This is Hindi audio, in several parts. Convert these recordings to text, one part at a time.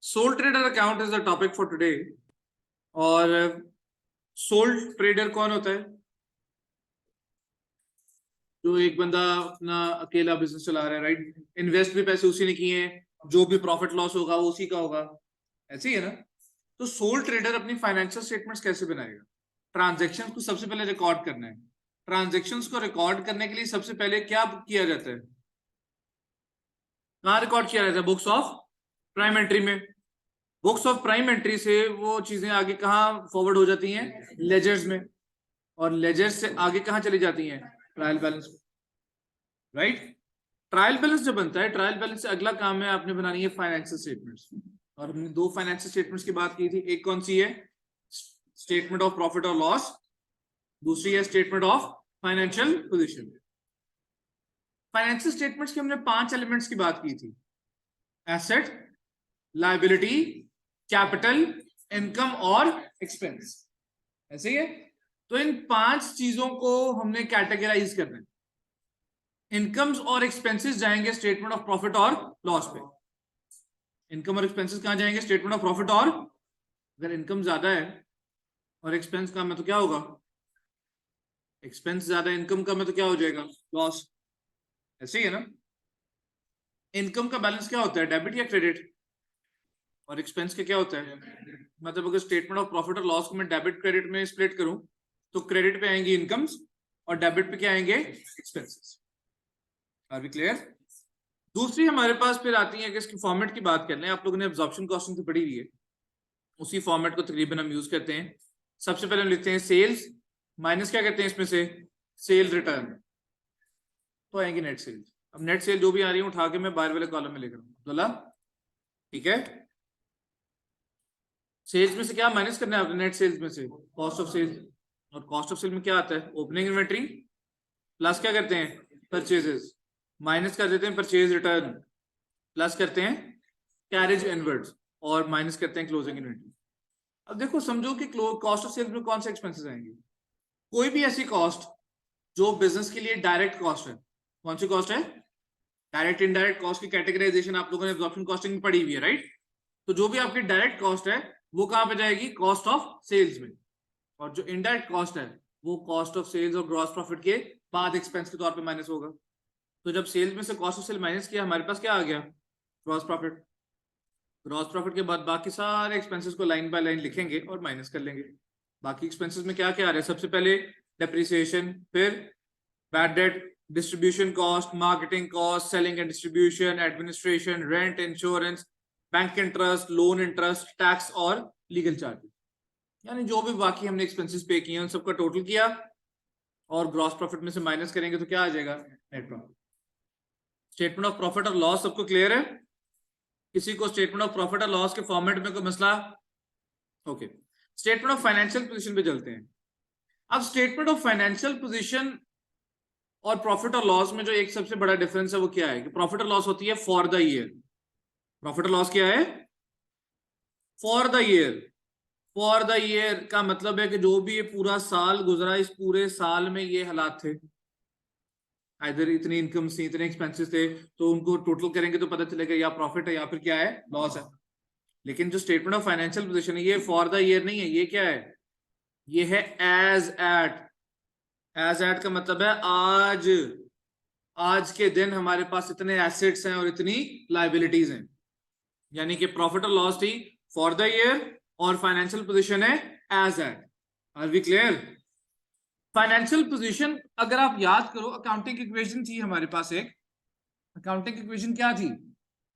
Soul trader account is the topic for today. और सोल ट्रेडर कौन होता है? जो एक बंदा अपना अकेला बिजनेस चला रहा है, राइट? इन्वेस्ट भी पैसे उसी ने किए हैं, जो भी प्रॉफिट लॉस होगा वो उसी का होगा, ऐसे ही है ना? तो सोल ट्रेडर अपनी फाइनेंशियल स्टेटमेंट्स कैसे बनाएगा? ट्रांजैक्शंस को सबसे पहले रिकॉर्ड करना है। ट्रांजैक्शंस को रिकॉर्ड करने के लिए सबसे पहले क्या किया जाता है? कहाँ रिकॉर्ड किया जाता है? बुक्स ऑफ प्राइम एंट्री में। बुक्स ऑफ प्राइम एंट्री से वो चीजें आगे कहाँ फॉरवर्ड हो जाती हैं? लेजर्स में। और लेजर्स से आगे कहाँ चली जाती हैं? Trial balance, right? Trial balance जो बनता है, ट्रायल बैलेंस से अगला काम है आपने बनानी है फाइनेंशियल स्टेटमेंट्स। और हमने दो फाइनेंशियल स्टेटमेंट्स की बात की थी, एक कौन सी है? स्टेटमेंट ऑफ प्रॉफिट और लॉस, दूसरी है statement of financial position. Financial statements के हमने 5 एलिमेंट्स की बात की थी: एसेट, लायबिलिटी, कैपिटल, इनकम और एक्सपेंस। ऐसे ही है। तो इन 5 चीजों को हमने कैटेगराइज करना है। इनकम्स और एक्सपेंसेस जाएंगे स्टेटमेंट ऑफ प्रॉफिट और लॉस पे। इनकम और एक्सपेंसेस कहां जाएंगे? Statement of profit. और अगर इनकम ज्यादा है और एक्सपेंस कम है तो क्या होगा? एक्सपेंस ज्यादा इनकम कम है तो क्या हो जाएगा? लॉस। ऐसे ही है ना? इनकम का बैलेंस क्या होता है? डेबिट या क्रेडिट? और एक्सपेंस का क्या होता है? मतलब अगर स्टेटमेंट ऑफ प्रॉफिट और लॉस को मैं डेबिट क्रेडिट में स्प्लिट करूं तो क्रेडिट पे आएंगे इनकम्स और डेबिट पे क्या आएंगे? एक्सपेंसेस। Are we clear? दूसरी हमारे पास फिर आती है कि इसकी फॉर्मेट की बात कर लें। आप लोगों ने एब्जॉर्प्शन कॉस्टिंग तो पढ़ी हुई है, उसी फॉर्मेट को तकरीबन हम यूज करते हैं। सबसे पहले हम लिखते हैं सेल्स माइनस क्या करते हैं इसमें से? Cell return. तो आएंगे नेट सेल्स। अब नेट सेल जो भी आ रही है उठा के मैं बाहर वाले कॉलम में लेकर बोला, ठीक है? सेल्स में से क्या माइनस करना है आपने? नेट सेल्स में से कॉस्ट ऑफ सेल्स। और कॉस्ट ऑफ सेल में क्या आता है? ओपनिंग इन्वेंट्री प्लस क्या करते हैं? परचेजेस। माइनस कर देते हैं परचेज रिटर्न, प्लस करते हैं कैरेज इनवर्ड्स, और माइनस करते हैं क्लोजिंग इन्वेंट्री। अब देखो, समझो कि कॉस्ट ऑफ सेल्स में कौन से एक्सपेंसेस आएंगे? कोई भी ऐसी कॉस्ट जो बिजनेस के लिए डायरेक्ट कॉस्ट है। कौन सी कॉस्ट है? डायरेक्ट इनडायरेक्ट कॉस्ट की कैटेगराइजेशन आप लोगों ने एब्जॉर्प्शन कॉस्टिंग में पढ़ी हुई है, राइट? तो जो भी आपकी डायरेक्ट कॉस्ट है वो कहां पे जाएगी? कॉस्ट ऑफ सेल्स में। और जो इनडायरेक्ट कॉस्ट है वो कॉस्ट ऑफ सेल्स और ग्रॉस प्रॉफिट के बाद एक्सपेंस के तौर पे माइनस होगा। तो जब सेल्स में से कॉस्ट ऑफ सेल माइनस किया, हमारे पास क्या आ गया? Gross profit. ग्रॉस प्रॉफिट के बाद बाकी सारे एक्सपेंसेस को लाइन बाय लाइन लिखेंगे और माइनस कर लेंगे। बाकी एक्सपेंसेस में क्या क्या आ रहा है? सबसे पहले डेप्रिसिएशन, फिर bad debt, distribution cost, marketing cost, selling and distribution, administration, rent, insurance, bank interest, loan interest, tax और लीगल चार्जेस। यानी जो भी बाकी हमने एक्सपेंसेस पे किए उन सबका टोटल किया और ग्रॉस प्रॉफिट में से माइनस करेंगे तो क्या आ जाएगा? Net profit. Statement of profit और लॉस सबको क्लियर है? किसी को स्टेटमेंट ऑफ प्रॉफिट और लॉस के फॉर्मेट में कोई मसला? Okay. Statement of financial position पे चलते हैं। अब स्टेटमेंट ऑफ फाइनेंशियल पोजीशन और प्रॉफिट और लॉस में जो एक सबसे बड़ा डिफरेंस है वो क्या है? कि प्रॉफिट और लॉस होती है फॉर द ईयर। प्रॉफिट और लॉस क्या है? For the year. For the year का मतलब है कि जो भी ये पूरा साल गुजरा, इस पूरे साल में ये हालात थे, इधर इतनी इनकम थी, इतने एक्सपेंसेस थे, तो उनको टोटल करेंगे तो पता चलेगा या प्रॉफिट है या फिर क्या है? लॉस है। लेकिन जो स्टेटमेंट ऑफ फाइनेंशियल पोजीशन है ये फॉर द ईयर नहीं है, ये क्या है? ये है एज एट। एज एट का मतलब है आज, आज के दिन हमारे पास इतने एसेट्स हैं और इतनी लाइबिलिटीज हैं। यानी कि प्रॉफिट और लॉस थी फॉर द ईयर और फाइनेंशियल पोजीशन है as at. Are we clear? Financial position अगर आप याद करो, अकाउंटिंग इक्वेशन थी हमारे पास एक। अकाउंटिंग इक्वेशन क्या थी?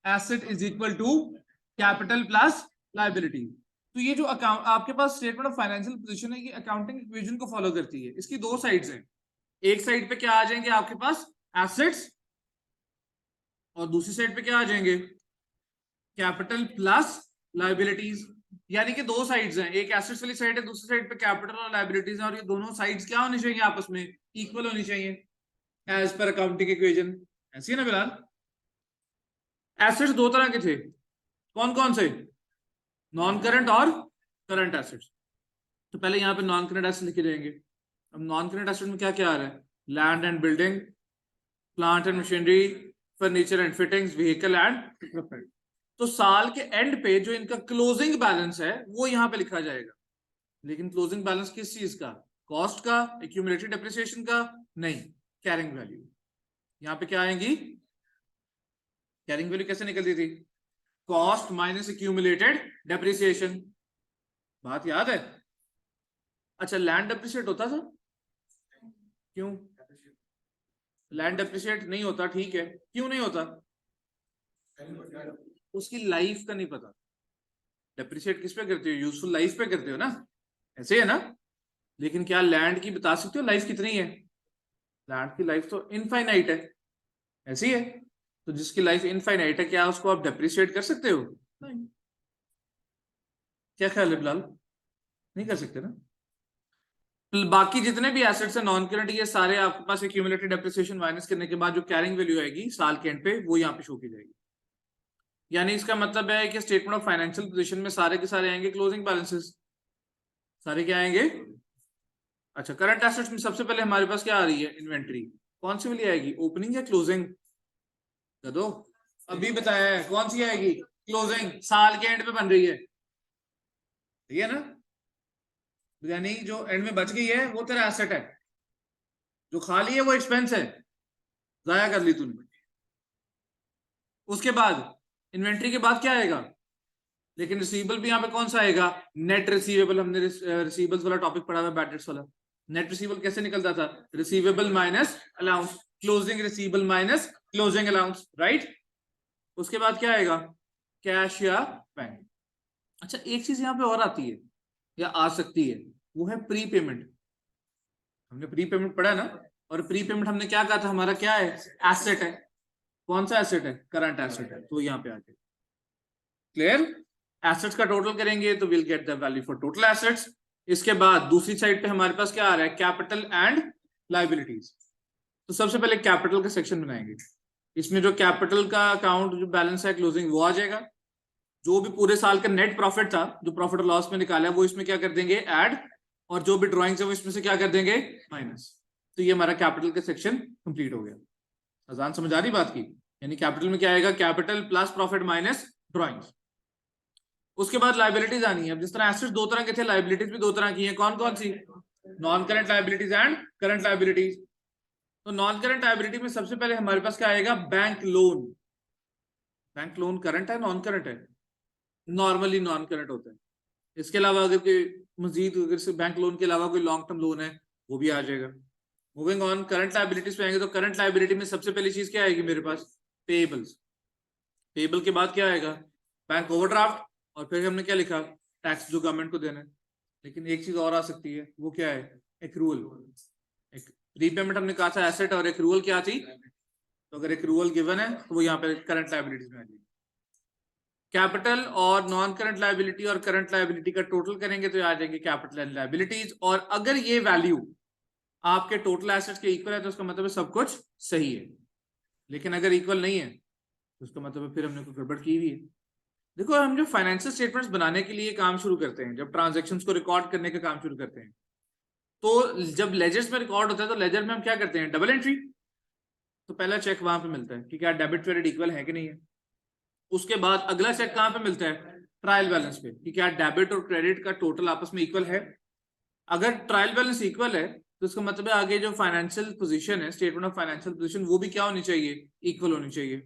Asset is equal to capital plus liability. तो ये जो अकाउंट आपके पास स्टेटमेंट ऑफ फाइनेंशियल पोजीशन है, ये अकाउंटिंग इक्वेशन को फॉलो करती है। इसकी दो साइड्स हैं। एक साइड पे क्या आ जाएंगे आपके पास? एसेट्स, और दूसरी साइड पे क्या आ जाएंगे? Capital plus liabilities. यानी कि दो साइड्स हैं, एक एसेट्स वाली साइड है, दूसरी साइड पे कैपिटल और लाइबिलिटीज है, और ये दोनों साइड्स क्या होनी चाहिए? आपस में इक्वल होनी चाहिए एज पर अकाउंटिंग इक्वेशन। ऐसी है ना बिलाल? एसेट्स दो तरह के थे, कौन कौन से? नॉन करंट और करंट एसेट्स। तो पहले यहाँ पे नॉन करंट एसेट लिखे जाएंगे। अब नॉन करंट एसेट में क्या क्या आ रहा है? Land and building, plant and machinery, furniture and fittings, vehicle and equipment. तो साल के एंड पे जो इनका क्लोजिंग बैलेंस है वो यहां पे लिखा जाएगा। लेकिन क्लोजिंग बैलेंस किस चीज का? कॉस्ट का, एक्यूमुलेटेड डेप्रिसिएशन का? नहीं, कैरिंग वैल्यू। यहाँ पे क्या आएंगी? कैरिंग वैल्यू कैसे निकलती थी? Cost minus accumulated depreciation. बात याद है? अच्छा, लैंड डेप्रिसिएट होता था? क्यों लैंड डेप्रिसिएट नहीं होता? ठीक है, क्यों नहीं होता? उसकी लाइफ का नहीं पता। डेप्रिसिएट किस पे करते हो? यूजफुल लाइफ पे करते हो ना, ऐसे है ना? लेकिन क्या लैंड की बता सकते हो लाइफ कितनी है? लैंड की लाइफ तो इनफाइनाइट है, ऐसी है। तो जिसकी लाइफ इनफाइनाइट है, क्या उसको आप डेप्रिसिएट कर सकते हो? नहीं। क्या ख्याल है बिलाल? नहीं कर सकते ना। बाकी जितने भी एसेट्स है नॉन करंट, ये सारे आपके पास एक्यूमुलेटेड डेप्रिसिएशन माइनस करने के बाद जो कैरिंग वैल्यू आएगी साल के एंड पे, वो यहाँ पे शो की जाएगी। यानी इसका मतलब है कि स्टेटमेंट ऑफ फाइनेंशियल पोजीशन में सारे के सारे आएंगे क्लोजिंग बैलेंसेस। सारे क्या आएंगे? अच्छा, करंट एसेट्स में सबसे पहले हमारे पास क्या आ रही है? इन्वेंट्री। कौन सी वाली आएगी, ओपनिंग या क्लोजिंग? दो अभी बताया है, कौन सी आएगी? क्लोजिंग, साल के एंड पे बन रही है, ठीक है ना? यानी जो एंड में बच गई है वो तेरा एसेट है, जो खाली है वो एक्सपेंस है, जाया कर ली तूने। उसके बाद इन्वेंट्री के बाद क्या आएगा? लेकिन रिसीवेबल भी यहाँ पे कौन सा आएगा? Net receivable. हमने रिसीवेबल्स वाला टॉपिक पढ़ा हुआ, बैड डेट्स वाला। नेट रिसीवेबल कैसे निकलता था? Receivable minus allowance, closing receivable minus closing allowance, right? उसके बाद क्या आएगा? कैश या बैंक। अच्छा, एक चीज यहाँ पे और आती है या आ सकती है, वो है प्री पेमेंट। हमने प्री पेमेंट पढ़ा ना, और प्री पेमेंट हमने क्या कहा था, हमारा क्या है? एसेट है। कौन सा एसेट है? करंट एसेट है। तो यहाँ पे आ गया, क्लियर? एसेट्स का टोटल करेंगे तो will get the value for total assets. इसके बाद दूसरी साइड पे हमारे पास क्या आ रहा है? Capital and liabilities. तो सबसे पहले कैपिटल का सेक्शन बनाएंगे। इसमें जो कैपिटल का अकाउंट जो बैलेंस है क्लोजिंग, वो आ जाएगा। जो भी पूरे साल का नेट प्रॉफिट था, जो प्रॉफिट और लॉस में निकाला है, वो इसमें क्या कर देंगे? ऐड। और जो भी ड्रॉइंग्स है वो इसमें से क्या कर देंगे? माइनस। तो ये हमारा कैपिटल का सेक्शन कंप्लीट हो गया। आसान समझ आ रही बात की? यानी कैपिटल में क्या आएगा? Capital plus profit minus drawings. उसके बाद लाइबिलिटीज आनी है। अब जिस तरह एसेट्स दो तरह के थे, लाइबिलिटीज भी दो तरह की हैं। कौन कौन सी? Non current liabilities and current liabilities. तो नॉन करंट लाइबिलिटी में सबसे पहले हमारे पास क्या आएगा? Bank loan. Bank loan current है नॉन करंट है? नॉर्मली नॉन करंट होता है। इसके अलावा अगर कोई मजीद अगर बैंक लोन के अलावा कोई लॉन्ग टर्म लोन है, वो भी आ जाएगा। मूविंग ऑन, करंट लाइबिलिटीज पे आएंगे तो करंट लाइबिलिटी में सबसे पहली चीज क्या आएगी मेरे पास? पेबल्स। पेबल के बाद क्या आएगा? Bank overdraft. और फिर हमने क्या लिखा? टैक्स जो गवर्नमेंट को देना है। लेकिन एक चीज और आ सकती है, वो क्या है? एक्रूअल। एक प्रीपेमेंट हमने कहा था एसेट, और एक्रूअल क्या थी? तो अगर एक्रूअल गिवन है तो वो यहाँ पे करंट लाइबिलिटीज में आ जाएगी। कैपिटल और नॉन करंट लाइबिलिटी और करंट लाइबिलिटी का टोटल करेंगे तो आ जाएंगे कैपिटल एंड लाइबिलिटीज। और अगर ये वैल्यू आपके टोटल एसेट्स के इक्वल है तो उसका मतलब है सब कुछ सही है। लेकिन अगर इक्वल नहीं है तो उसका मतलब है फिर हमने कोई गड़बड़ की हुई है। देखो, हम जो फाइनेंशियल स्टेटमेंट्स बनाने के लिए काम शुरू करते हैं, जब ट्रांजैक्शंस को रिकॉर्ड करने का काम शुरू करते हैं, तो जब लेजर्स में रिकॉर्ड होता है तो लेजर में हम क्या करते हैं? Double entry. तो पहला चेक वहां पे मिलता है कि क्या डेबिट क्रेडिट इक्वल है कि नहीं है। उसके बाद अगला चेक कहां पे मिलता है? ट्रायल बैलेंस पे, कि क्या डेबिट और क्रेडिट का टोटल आपस में इक्वल है। अगर ट्रायल बैलेंस इक्वल है तो उसका मतलब है आगे जो फाइनेंशियल पोजीशन है, स्टेटमेंट ऑफ फाइनेंशियल पोजीशन, वो भी क्या होनी चाहिए? इक्वल होनी चाहिए।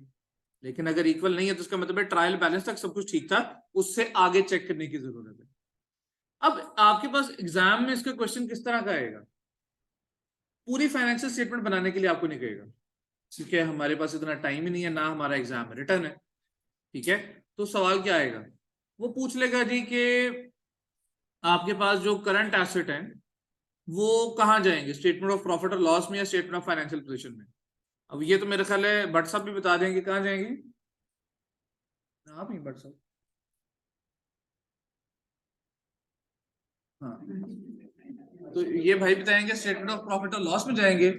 लेकिन अगर इक्वल नहीं है तो उसका मतलब है ट्रायल बैलेंस तक सब कुछ ठीक था, उससे आगे चेक करने की जरूरत है। अब आपके पास एग्जाम में इसका क्वेश्चन किस तरह का आएगा? पूरी फाइनेंशियल स्टेटमेंट बनाने के लिए आपको नहीं कहेगा, क्योंकि हमारे पास इतना टाइम ही नहीं है, ना हमारा एग्जाम रिटर्न है, ठीक है? तो सवाल क्या आएगा? वो पूछ लेगा जी कि आपके पास जो करंट एसेट है वो कहाँ जाएंगे, स्टेटमेंट ऑफ प्रॉफिट और लॉस में या स्टेटमेंट ऑफ फाइनेंशियल पोजीशन में? अब ये तो मेरे ख्याल है भट्ट साहब भी बता देंगे कहाँ जाएंगे। आप ही भट्ट साहब? हाँ, तो ये भाई बताएंगे स्टेटमेंट ऑफ प्रॉफिट और लॉस में जाएंगे,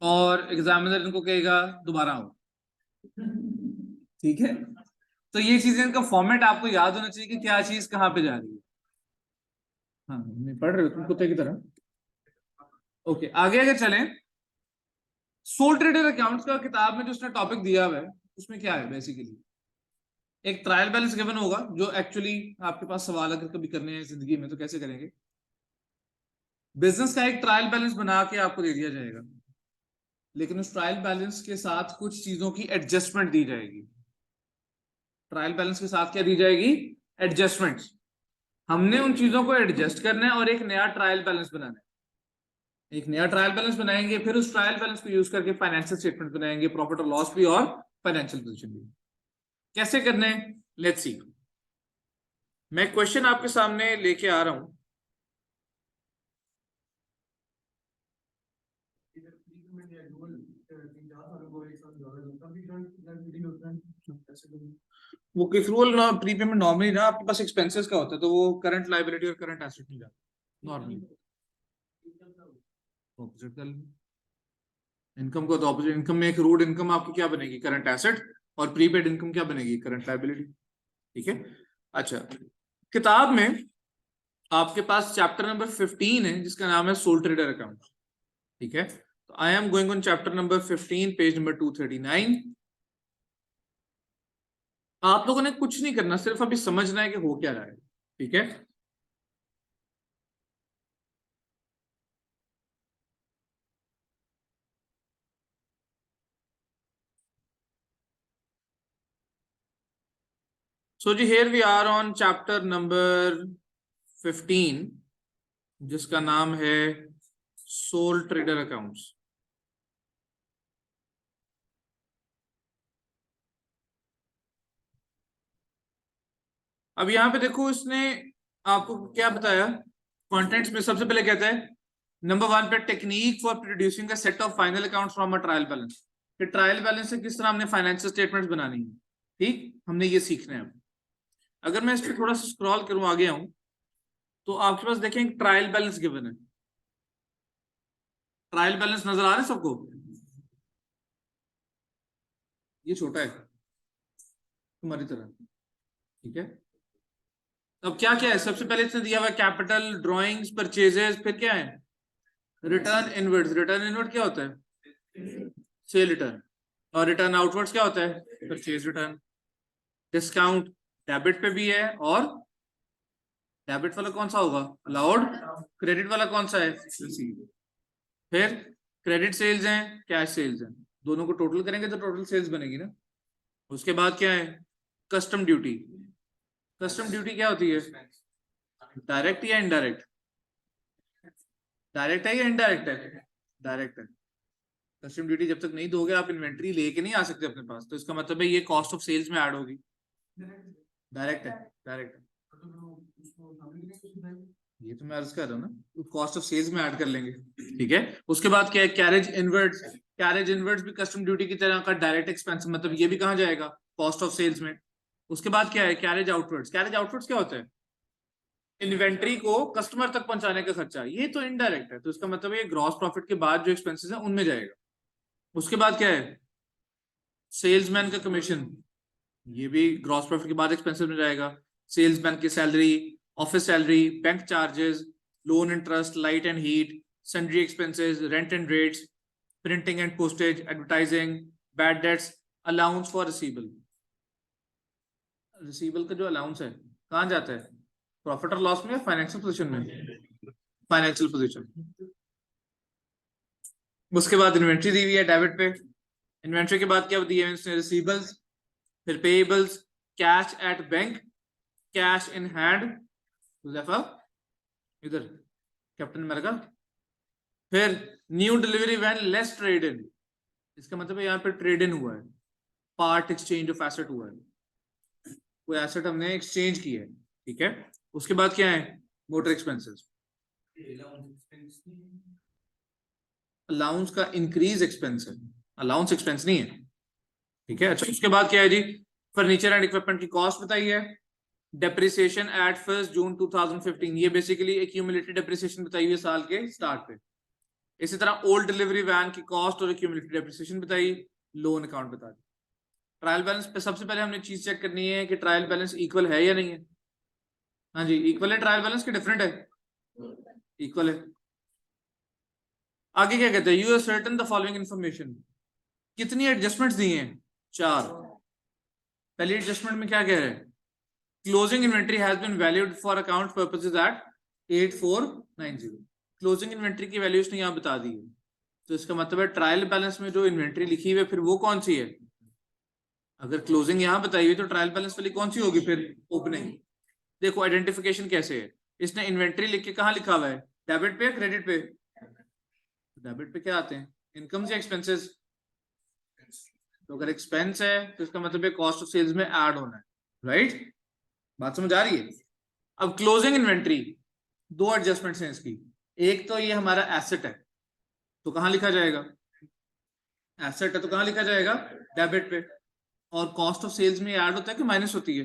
और एग्जामिनर इनको कहेगा दोबारा आओ, ठीक है? तो ये चीजें, इनका फॉर्मेट आपको याद होना चाहिए कि क्या चीज कहाँ पे जा रही है। हाँ, नहीं पढ़ रहे हो तुम कुत्ते की तरह? ओके, आगे अगर चलें, सोल ट्रेडर अकाउंट्स का किताब में जो उसने टॉपिक दिया हुआ है, उसमें क्या है बेसिकली? एक ट्रायल बैलेंस गिवन होगा जो एक्चुअली आपके पास सवाल अगर कभी करने हैं जिंदगी में तो कैसे करेंगे, बिजनेस का एक ट्रायल बैलेंस बना के आपको दे दिया जाएगा, लेकिन उस ट्रायल बैलेंस के साथ कुछ चीजों की एडजस्टमेंट दी जाएगी। ट्रायल बैलेंस के साथ क्या दी जाएगी? एडजस्टमेंट्स। हमने उन चीजों को एडजस्ट करना है और एक नया ट्रायल बैलेंस बनाना है। एक नया ट्रायल बैलेंस बनाएंगे, फिर उस ट्रायल बैलेंस को यूज करके फाइनेंशियल स्टेटमेंट बनाएंगे, प्रॉफिट और लॉस भी और फाइनेंशियल पोजीशन भी। कैसे करने हैं, लेट्स सी। मैं क्वेश्चन आपके सामने लेके आ रहा हूं। वो किस रूल ना, प्रीपेमेंट नॉर्मली ना आपके पास एक्सपेंसेस का होता है, तो वो करंट लायबिलिटी और करंट एसेट नहीं जाता नॉर्मली। ऑपोजिट कर लेंगे इनकम को, तो ऑपोजिट इनकम में एक रूट इनकम आपकी क्या बनेगी? Current asset. और प्रीपेड इनकम क्या बनेगी? Current liability. ठीक है। अच्छा, किताब में आपके पास चैप्टर नंबर 15 है जिसका नाम है सोल ट्रेडर अकाउंट। ठीक है, तो I am going on chapter number 15 page number 239। आप लोगों ने कुछ नहीं करना, सिर्फ अभी समझना है कि हो क्या रहा है। ठीक है, सो जी here we are on chapter number 15 जिसका नाम है सोल ट्रेडर अकाउंट्स। अब यहां पे देखो, इसने आपको क्या बताया कंटेंट्स में? सबसे पहले कहता है नंबर 1 पे technique for producing a set of final accounts from a trial balance, कि ट्रायल बैलेंस से किस तरह हमने फाइनेंशियल स्टेटमेंट्स बनानी है। ठीक, हमने ये सीखना है। अगर मैं इस पर थोड़ा सा स्क्रॉल करूं, आगे आऊं, तो आपके पास देखें ट्रायल बैलेंस गिवन है। ट्रायल बैलेंस नजर आ रहा है सबको? ये छोटा है तुम्हारी तरह। ठीक है, अब क्या क्या है? सबसे पहले इसने दिया हुआ कैपिटल, ड्रॉइंग्स, परचेजेस, फिर क्या है? Return inwards. रिटर्न इनवर्ड क्या होता है? Cell return. और रिटर्न आउटवर्ड्स क्या होता है? Purchase return. डिस्काउंट डेबिट पे भी है, और डेबिट वाला कौन सा होगा? अलाउड। क्रेडिट वाला कौन सा है? रिसीव। फिर क्रेडिट सेल्स हैं, कैश सेल्स हैं, दोनों को टोटल करेंगे तो टोटल सेल्स बनेगी ना। उसके बाद क्या है? Custom duty. कस्टम ड्यूटी क्या होती है? डायरेक्ट या इनडायरेक्ट? डायरेक्ट है या इनडायरेक्ट है? डायरेक्ट है। कस्टम ड्यूटी जब तक नहीं दोगे आप इन्वेंट्री लेके नहीं आ सकते अपने पास, तो इसका मतलब है ये कॉस्ट ऑफ सेल्स में ऐड होगी। डायरेक्ट है, डायरेक्ट है। ये तो मैं अर्ज कर रहा हूँ ना, कॉस्ट ऑफ सेल्स में ऐड कर लेंगे। ठीक है, उसके बाद क्या है? Carriage inwards. कैरेज इनवर्ड्स भी कस्टम ड्यूटी की तरह का डायरेक्ट एक्सपेंस, मतलब ये भी कहाँ जाएगा? कॉस्ट ऑफ सेल्स में। उसके बाद क्या है? Carriage outwards. कैरेज आउटवर्ड्स क्या होता है? इन्वेंट्री को कस्टमर तक पहुंचाने का खर्चा। ये तो इनडायरेक्ट है, तो इसका मतलब ये ग्रॉस प्रॉफिट के बाद जो एक्सपेंसेस है उनमें जाएगा। उसके बाद क्या है? सेल्समैन का कमीशन, ये भी ग्रॉस प्रॉफिट के बाद एक्सपेंसेस में जाएगा। सेल्समैन की salary, office salary, bank charges, loan interest, light and heat, sundry expenses, rent and rates, printing and postage, advertising, bad debts, allowance for receivable. Receivable का जो अलाउंस है कहाँ जाता है? प्रॉफिट और लॉस में, फाइनेंशियल पोजीशन में? Financial position. उसके बाद इन्वेंट्री दी हुई है डेबिट पे। इन्वेंट्री के बाद क्या दिए हैं इसने? रिसीबल्स, फिर payables, cash at bank, cash in hand, इधर कैप्टन अमेरिका, फिर new delivery van less trade in. इसका मतलब है यहाँ पे ट्रेड इन हुआ है, पार्ट एक्सचेंज ऑफ एसेट हुआ है, कोई एसेट हमने एक्सचेंज किया है। ठीक है, उसके बाद क्या है? Motor expenses. अलाउंस का इंक्रीज एक्सपेंस है, अलाउंस एक्सपेंस नहीं है। ठीक है, अच्छा उसके बाद क्या है जी? फर्नीचर एंड इक्विपमेंट की कॉस्ट बताई है। डेप्रिसिएशन एट 1 जून 2015, ये बेसिकली एक्यूमुलेटेड डेप्रिसिएशन बताई हुई है साल के स्टार्ट पे। इसी तरह ओल्ड डिलीवरी वैन की कॉस्ट और एक्यूमुलेटेड डेप्रिसिएशन बताई, लोन अकाउंट बता दी। ट्रायल बैलेंस पे सबसे पहले हमने चीज चेक करनी है कि ट्रायल बैलेंस इक्वल है या नहीं है। हाँ जी, इक्वल है ट्रायल बैलेंस, के डिफरेंट है? इक्वल है। आगे क्या कहते हैं? You certain the following information. कितनी एडजस्टमेंट्स दी हैं? 4। पहली एडजस्टमेंट में क्या कह रहे हैं, closing inventory has been valued for account purposes at 8490। Closing inventory की वैल्यू इसने यहाँ बता दी है, तो इसका मतलब है ट्रायल बैलेंस में जो इन्वेंट्री लिखी हुई है फिर वो कौन सी है, अगर क्लोजिंग यहाँ बताई हुई तो ट्रायल बैलेंस वाली कौन सी होगी फिर, ओपनिंग। देखो आइडेंटिफिकेशन कैसे है, इसने इन्वेंट्री लिख के कहाँ लिखा हुआ है, डेबिट पे या क्रेडिट पे, डेबिट पे क्या आते हैं, इनकम या एक्सपेंसेस, तो अगर एक्सपेंस है तो इसका मतलब है कॉस्ट ऑफ सेल्स में ऐड होना है, राइट, बात समझ आ रही है। अब क्लोजिंग इन्वेंट्री दो एडजस्टमेंट्स हैं इसकी, एक तो ये हमारा एसेट है तो कहां लिखा जाएगा, एसेट है तो कहां लिखा जाएगा, डेबिट पे, और कॉस्ट ऑफ सेल्स में ऐड होता है कि माइनस होती है,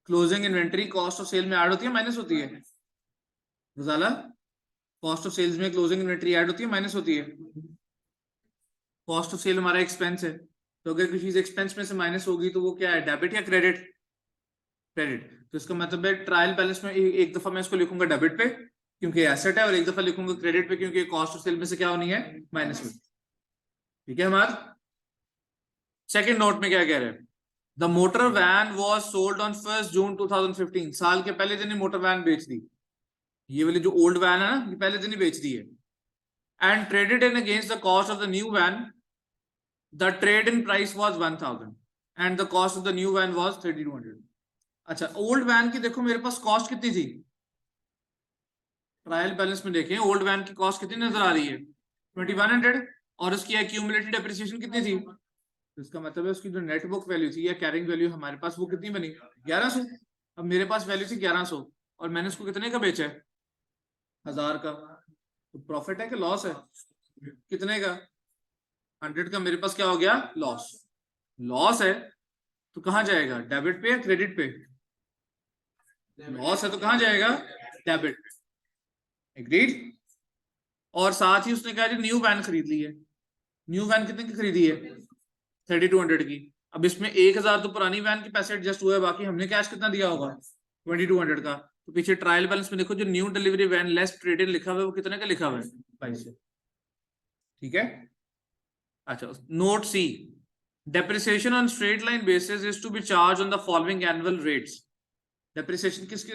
closing inventory cost of sale में ऐड होती है माइनस होती है, गजाला कॉस्ट ऑफ सेल्स में क्लोजिंग इन्वेंट्री ऐड होती है माइनस होती है, कॉस्ट ऑफ सेल हमारा एक्सपेंस है, तो अगर कोई चीज एक्सपेंस में से माइनस होगी तो वो क्या है, डेबिट या क्रेडिट, क्रेडिट, तो इसका मतलब है ट्रायल बैलेंस में एक दफा मैं इसको लिखूंगा डेबिट पे क्योंकि एसेट है, और एक दफा लिखूंगा क्रेडिट पे क्योंकि कॉस्ट ऑफ सेल में से क्या होनी है, माइनस में, ठीक है। हमारा सेकंड नोट में क्या कह रहे हैं, the motor when was sold on 1 जून 2015, साल के पहले दिन ही मोटर वैन बेच दी, ये वाली जो ओल्ड वैन है ना ये पहले दिन ही बेच दी है, and traded in against the cost of the new van, the trade in price was 1000 and the cost of the new van was 3200। अच्छा, ओल्ड वैन की देखो मेरे पास कॉस्ट कितनी थी, ट्रायल बैलेंस में देखें ओल्ड वैन की कॉस्ट कितनी नजर आ रही है, 2100, और उसकी एक्यूमुलेटेड डेप्रिसिएशन कितनी थी, तो इसका मतलब है उसकी जो नेट बुक वैल्यू थी या कैरिंग वैल्यू हमारे पास वो कितनी बनी, 1100। अब मेरे पास वैल्यू थी 1100 और मैंने उसको कितने का बेचा है, 1000 का, तो प्रॉफिट है कि लॉस है, कितने का, 100 का, मेरे पास क्या हो गया, लॉस, लॉस है तो कहां जाएगा, डेबिट पे या क्रेडिट पे, लॉस है तो कहां जाएगा, डेबिट, एग्रीड। और साथ ही उसने कहा जी न्यू वैन खरीद ली है, न्यू वैन कितने की खरीदी है, 3200 की, अब इसमें 1000 तो पुरानी वैन के पैसे एडजस्ट हुए, बाकी हमने कैश कितना दिया होगा 2200 का, तो पीछे ट्रायल बैलेंस में देखो जो new delivery van less traded लिखा हुआ है वो कितने का लिखा हुआ है, 2200, ठीक है। अच्छा, note C, depreciation on straight line basis is to be charged on the following annual rates, depreciation किसके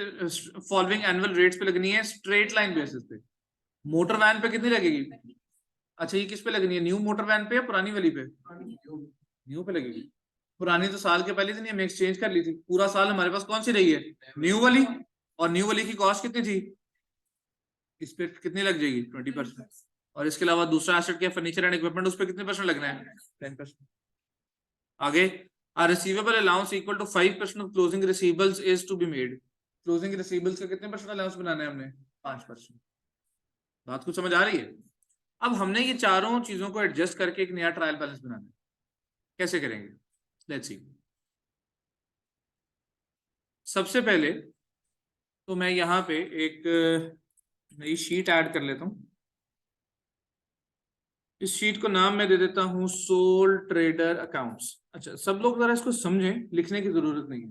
following annual rates पे लगनी है, स्ट्रेट लाइन बेसिस पे, मोटर वैन पे कितनी लगेगी, अच्छा ये किस पे लगनी है, न्यू मोटर वैन पे या पुरानी वाली पे, न्यू पे लगेगी, पुरानी तो साल के पहले से नहीं हमने एक्सचेंज कर ली थी, पूरा साल हमारे पास कौन सी रही है, न्यू वाली, और न्यू वाली की कॉस्ट कितनी थी, इस पे कितनी लग जाएगी 20%, और इसके अलावा दूसरा एसेट क्या, फर्नीचर एंड इक्विपमेंट, उस पर कितने परसेंट लगना है, 10%। आगे, a receivable allowance equal to 5% of closing receivables is to be made, closing receivables का कितने परसेंट अलाउंस बनाना है हमने, 5%, बात कुछ समझ आ रही है। अब हमने ये चारों चीजों को एडजस्ट करके एक नया ट्रायल बैलेंस बनाना है, कैसे करेंगे, लेट्स सी। सबसे पहले तो मैं यहाँ पे एक नई शीट ऐड कर लेता हूँ, इस शीट को नाम मैं दे देता हूँ सोल ट्रेडर अकाउंट्स। अच्छा, सब लोग जरा इसको समझें, लिखने की जरूरत नहीं है,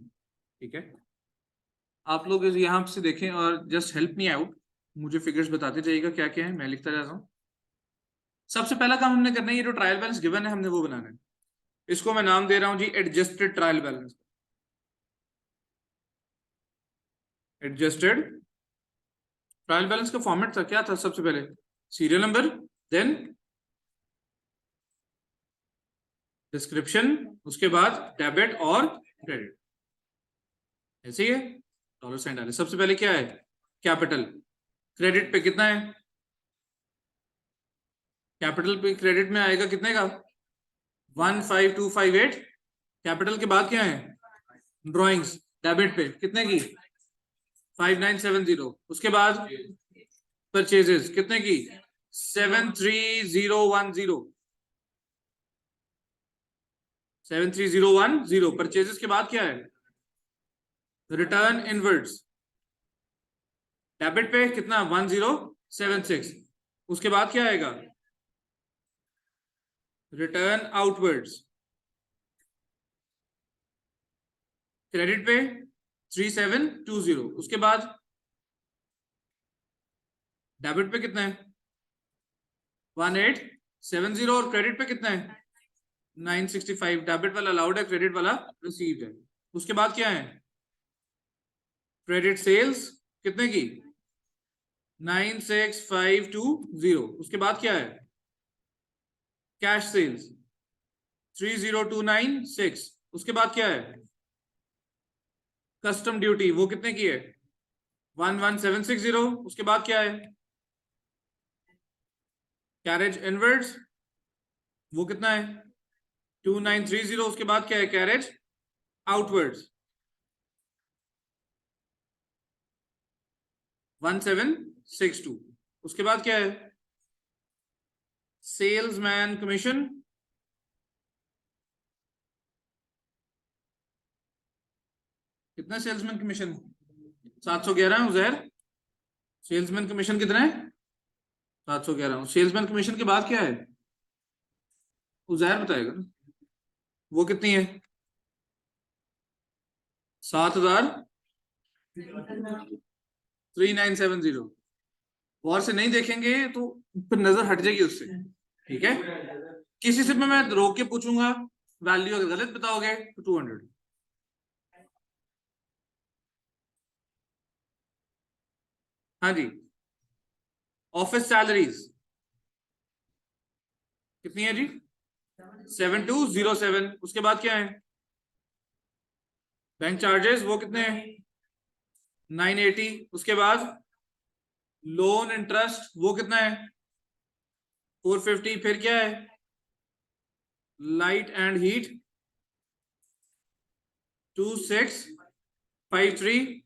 ठीक है, आप लोग यहाँ से देखें और जस्ट हेल्प मी आउट, मुझे फिगर्स बताते जाइएगा क्या क्या है, मैं लिखता जाता हूँ। सबसे पहला काम हमने करना है, ये जो ट्रायल बैलेंस गिवन है हमने वो बनाना है, इसको मैं नाम दे रहा हूँ जी adjusted trial balance, adjusted trial balance का फॉर्मेट था क्या था, सबसे पहले सीरियल नंबर, देन डिस्क्रिप्शन, उसके बाद डेबिट और क्रेडिट, ऐसे ही है, डॉलर साइन डाले। सबसे पहले क्या है, कैपिटल, क्रेडिट पे कितना है, कैपिटल पे क्रेडिट में आएगा कितने का, 15258, कैपिटल के बाद क्या है, ड्राइंग्स, डेबिट पे कितने की, 5970, उसके बाद परचेजेस कितने की, 73010, 73010, परचेजेस के बाद क्या है, रिटर्न इनवर्ड्स, डेबिट पे कितना 1076, उसके बाद क्या आएगा, रिटर्न आउटवर्ड्स, क्रेडिट पे 3720, उसके बाद डेबिट पे कितना है 1870, और क्रेडिट पे कितना है 965 डेबिट वाला अलाउड है, क्रेडिट वाला रिसीव्ड है। उसके बाद क्या है, क्रेडिट सेल्स कितने की 96520। उसके बाद क्या है, कैश सेल्स 30296। उसके बाद क्या है, कस्टम ड्यूटी वो कितने की है 11760। उसके बाद क्या है, कैरेज इनवर्ड्स वो कितना है 2930। उसके बाद क्या है, कैरेज आउटवर्ड्स 1762। उसके बाद क्या है, सेल्समैन कमीशन कितना, सेल्समैन कमीशन 711 है उजैर। सेल्समैन कमीशन कितना है 711। सेल्समैन कमीशन के बाद क्या है, उजैर बताएगा ना, वो कितनी है 73,970। गौर से नहीं देखेंगे तो फिर नजर हट जाएगी उससे, ठीक है। किसी से मैं रोक के पूछूंगा, वैल्यू अगर गलत बताओगे तो 200। हाँ जी, ऑफिस सैलरीज कितनी है जी 7207। उसके बाद क्या है, बैंक चार्जेस वो कितने हैं 980। उसके बाद लोन इंटरेस्ट वो कितना है 450। फिर क्या है, light and heat 2653।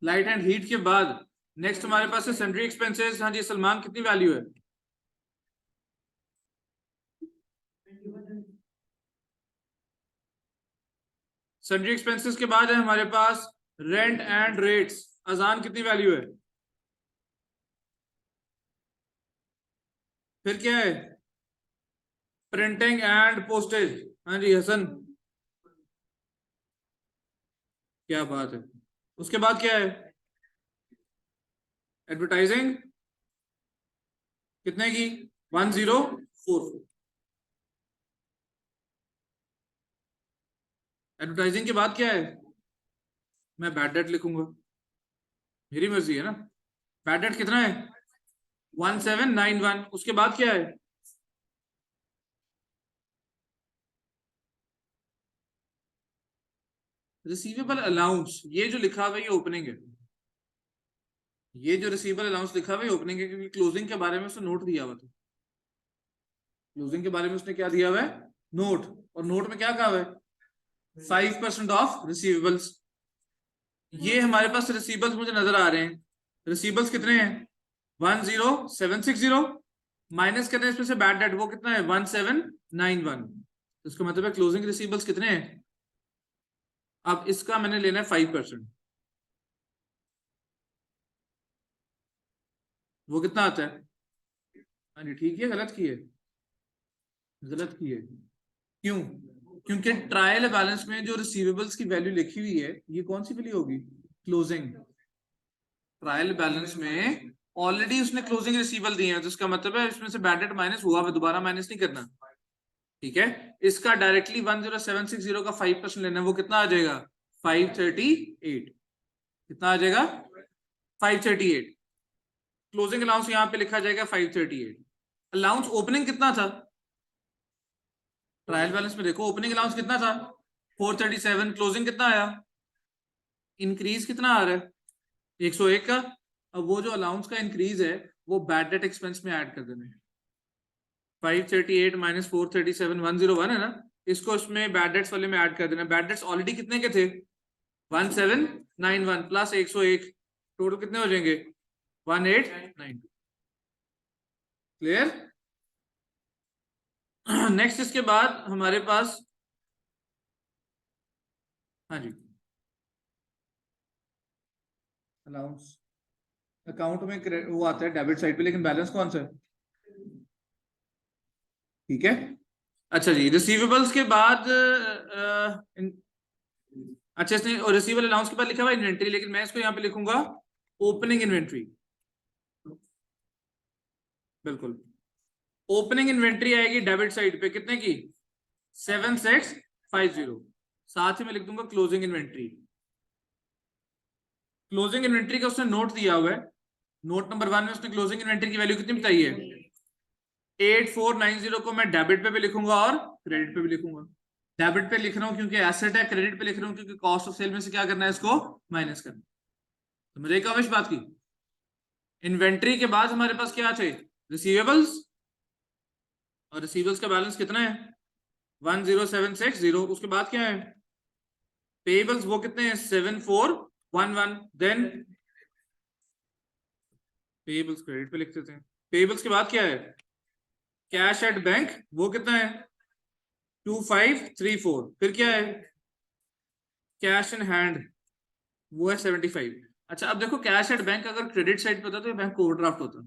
Light and heat के बाद नेक्स्ट हमारे पास है सन्ड्री एक्सपेंसेस। हाँ जी सलमान, कितनी वैल्यू है सन्ड्री एक्सपेंसेस के बाद है हमारे पास रेंट एंड रेट्स। अजान कितनी वैल्यू है, फिर क्या है प्रिंटिंग एंड पोस्टेज। हाँ जी हसन, क्या बात है। उसके बाद क्या है, एडवर्टाइजिंग कितने की 1044। एडवर्टाइजिंग के बाद क्या है, मैं बैड डेट लिखूंगा, मेरी मर्जी है ना। बैड डेट कितना है 1791। उसके बाद क्या है, रिसीवेबल अलाउंस। ये जो लिखा हुआ है ये ओपनिंग है, ये जो रिसीवेबल अलाउंस लिखा हुआ है ओपनिंग है, क्योंकि क्लोजिंग के बारे में उसने नोट दिया हुआ था। क्लोजिंग के बारे में उसने क्या दिया हुआ है, नोट। और नोट में क्या कहा हुआ है 5% ऑफ रिसीवेबल्स। ये हमारे पास रिसीवेबल्स मुझे नजर आ रहे हैं। रिसीवेबल्स कितने हैं 10760, माइनस करने इसमें से बैड डेट वो कितना है 1791। तो इसका मतलब है क्लोजिंग रिसीवेबल्स कितने हैं। अब इसका मैंने लेना है 5%, वो कितना आता है। हाँ जी ठीक है, गलत की है, गलत की है। क्यों, क्योंकि ट्रायल बैलेंस में जो रिसीवेबल्स की वैल्यू लिखी हुई है ये कौन सी वैल्यू होगी, क्लोजिंग। ट्रायल बैलेंस में ऑलरेडी उसने क्लोजिंग रिसीवेबल दिए हैं, तो इसका मतलब है इसमें से बैड डेट माइनस हुआ है, दोबारा माइनस नहीं करना, ठीक है। इसका डायरेक्टली 10760 का 5% लेना है, वो कितना आ जाएगा 538। कितना आ जाएगा 538। क्लोजिंग अलाउंस यहाँ पे लिखा जाएगा 538। अलाउंस ओपनिंग कितना था, ट्रायल बैलेंस में देखो ओपनिंग अलाउंस कितना था 437। क्लोजिंग कितना आया, इंक्रीज कितना आ रहा है 101 का। अब वो जो अलाउंस का इंक्रीज है वो बैड डेट एक्सपेंस में ऐड कर देना है। 538 माइनस 437 101 है ना, इसको इसमें बैड डेट्स वाले में ऐड कर देना। बैड डेट्स ऑलरेडी कितने के थे 1791 प्लस 101, टोटल कितने हो जाएंगे 1892। क्लियर। नेक्स्ट इसके बाद हमारे पास, हाँ जी अलाउंस अकाउंट में वो आता है डेबिट साइड पे, लेकिन बैलेंस कौन सा है, ठीक है। अच्छा जी, रिसीवेबल्स के बाद अच्छा इसने और रिसीवेबल अलाउंस के बाद लिखा हुआ इन्वेंट्री, लेकिन मैं इसको यहाँ पे लिखूंगा ओपनिंग इन्वेंट्री। बिल्कुल, ओपनिंग इन्वेंट्री आएगी डेबिट साइड पे कितने की 7650। साथ ही मैं लिख दूंगा क्लोजिंग इन्वेंट्री। क्लोजिंग इन्वेंट्री का उसने नोट दिया हुआ है, नोट नंबर 1 में उसने क्लोजिंग इन्वेंट्री की वैल्यू कितनी बताई है? 8490 को मैं डेबिट पे भी लिखूंगा और क्रेडिट पे भी लिखूंगा। डेबिट पे लिख रहा हूं क्योंकि एसेट है, क्रेडिट पे लिख रहा हूं क्योंकि कॉस्ट ऑफ सेल में से क्या करना है, इसको माइनस करना। तो मेरे का बात की इन्वेंट्री के बाद हमारे पास क्या चाहिए? रिसीवेबल्स, और रिसीवेबल्स का बैलेंस कितना है? 10760। उसके बाद क्या है? पेबल्स, वो कितने हैं? 7411। देन पेबल्स क्रेडिट पे लिख देते हैं। पेबल्स के बाद क्या है? कैश एट बैंक, वो कितना है? 2534। फिर क्या है? कैश इन हैंड, वो है 75। अच्छा, अब देखो कैश एट बैंक अगर क्रेडिट साइड पे होता तो बैंक ओवरड्राफ्ट होता,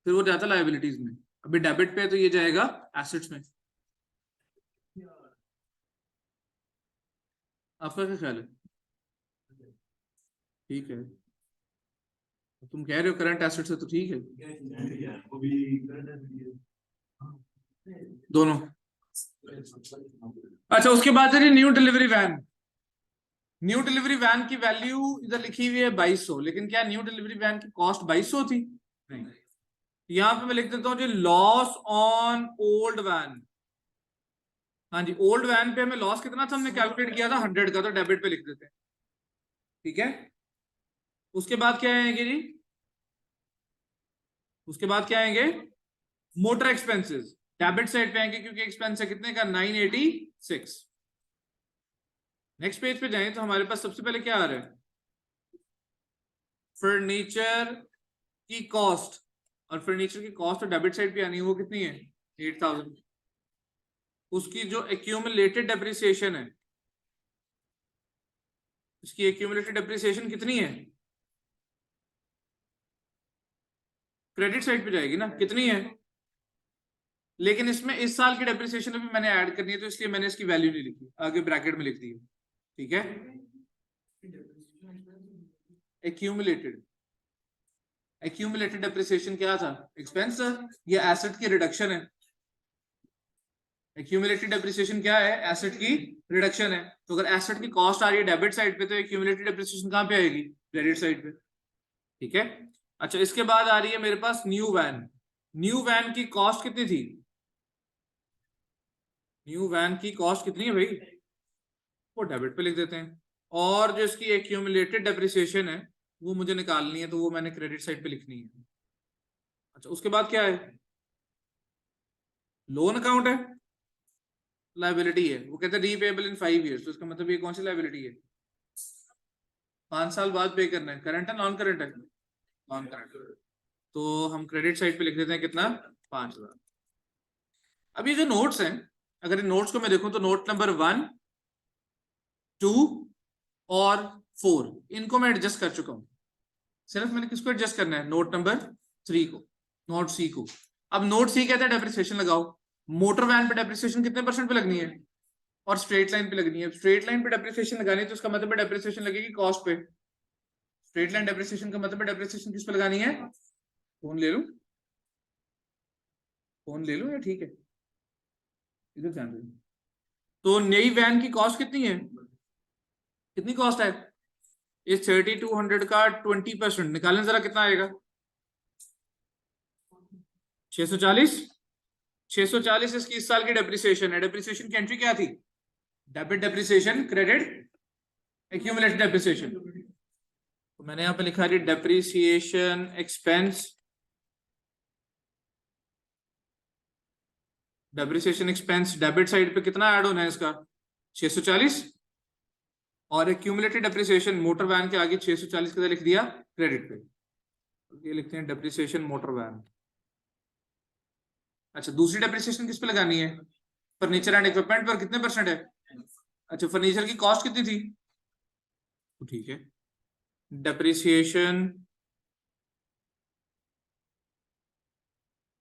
फिर वो जाता लायबिलिटीज में। अभी डेबिट पे है तो ये जाएगा एसेट्स में। आपका क्या ख्याल है? ठीक है, तुम कह रहे हो करंट एसेट्स है तो ठीक है, दोनों। अच्छा, उसके बाद है new delivery van. New delivery van की वैल्यू इधर लिखी हुई है 2200, लेकिन क्या न्यू डिलीवरी वैन की कॉस्ट 2200 थी? नहीं। यहां पे मैं लिख देता हूँ जी लॉस ऑन ओल्ड वैन। हाँ जी, ओल्ड वैन पे हमें लॉस कितना था, हमने कैलकुलेट किया था 100 का, तो डेबिट पे लिख देते हैं। ठीक है, उसके बाद क्या आएंगे जी? उसके बाद क्या आएंगे? मोटर एक्सपेंसेस डेबिट साइड पे आएंगे क्योंकि एक्सपेंस है कितने का? 986। नेक्स्ट पेज पे जाएं तो हमारे पास सबसे पहले क्या आ रहा है? फर्नीचर की कॉस्ट, और फर्नीचर की कॉस्ट तो डेबिट साइड पे आनी है, वो कितनी है? 8000। उसकी जो एक्यूमुलेटेड डेप्रिसिएशन है, उसकी एक्यूमुलेटेड डेप्रिसिएशन कितनी है? क्रेडिट साइड पे जाएगी ना, कितनी है? लेकिन इसमें इस साल की डेप्रिसिएशन अभी मैंने ऐड करनी है, तो इसलिए मैंने इसकी वैल्यू नहीं लिखी, आगे ब्रैकेट में लिख दी है। ठीक है, एक्यूमुलेटेड, एक्यूमुलेटेड डेप्रिसिएशन क्या था? एक्सपेंस है, ये एसेट की रिडक्शन है। एक्यूमुलेटेड डेप्रिसिएशन क्या है? एसेट की रिडक्शन है। तो अगर एसेट की कॉस्ट आ रही है डेबिट साइड पे, तो एक्यूमुलेटेड डेप्रिसिएशन कहां पे आएगी? क्रेडिट साइड पे। ठीक है, अच्छा इसके बाद आ रही है मेरे पास न्यू वैन। न्यू वैन की कॉस्ट कितनी थी? न्यू वैन की कॉस्ट कितनी है भाई? वो डेबिट पे लिख देते हैं। और जो इसकी एक्यूमुलेटेड डेप्रिसिएशन है वो मुझे निकालनी है, तो वो मैंने क्रेडिट साइड पे लिखनी है। अच्छा, उसके बाद क्या है? लोन अकाउंट है, लायबिलिटी है। वो कहते हैं रीपेबल इन 5 years, तो इसका मतलब ये कौन सी लायबिलिटी है? 5 साल बाद पे करना है। करंट है नॉन करंट है? Non current. तो हम क्रेडिट साइड पे लिख देते हैं कितना? 5000। अब ये जो नोट्स हैं, अगर इन नोट्स को मैं देखूं तो नोट नंबर 1, 2 और 4 इनको मैं एडजस्ट कर चुका हूं। सिर्फ मैंने किसको एडजस्ट करना है? नोट नंबर 3 को, नोट सी को। अब नोट सी कहता है डेप्रिसिएशन लगाओ। मोटर वैन पे डेप्रिसिएशन कितने % पे लगनी है? और स्ट्रेट लाइन पे लगनी है। स्ट्रेट लाइन पे डेप्रिसिएशन लगानी है तो उसका मतलब डेप्रिसिएशन लगेगी कॉस्ट पे। स्ट्रेट लाइन डेप्रिसिएशन का मतलब डेप्रिसिएशन किस पे लगानी है? फोन ले लूं? फोन ले लूं या ठीक है? इधर ध्यान दो। तो नई वैन की कॉस्ट कितनी है? कितनी कॉस्ट है? इस 3200 का 20% निकालें जरा, कितना आएगा? 640। 640 इसकी इस साल की डेप्रिसिएशन है। डेप्रिसिएशन की एंट्री क्या थी? Debit depreciation, credit accumulated depreciation. तो मैंने यहां पे लिखा है depreciation expense, depreciation expense debit side पे कितना ऐड होना है इसका? 640। और एक्यूमुलेटेड डेप्रिसिएशन मोटर वैन के आगे 640 का लिख दिया क्रेडिट पे। ये लिखते हैं डेप्रिसिएशन मोटर वैन। अच्छा, दूसरी डेप्रिसिएशन किस पे लगानी है? फर्नीचर एंड इक्विपमेंट पर कितने % है? अच्छा, फर्नीचर की कॉस्ट कितनी थी? तो ठीक है, डेप्रिसिएशन,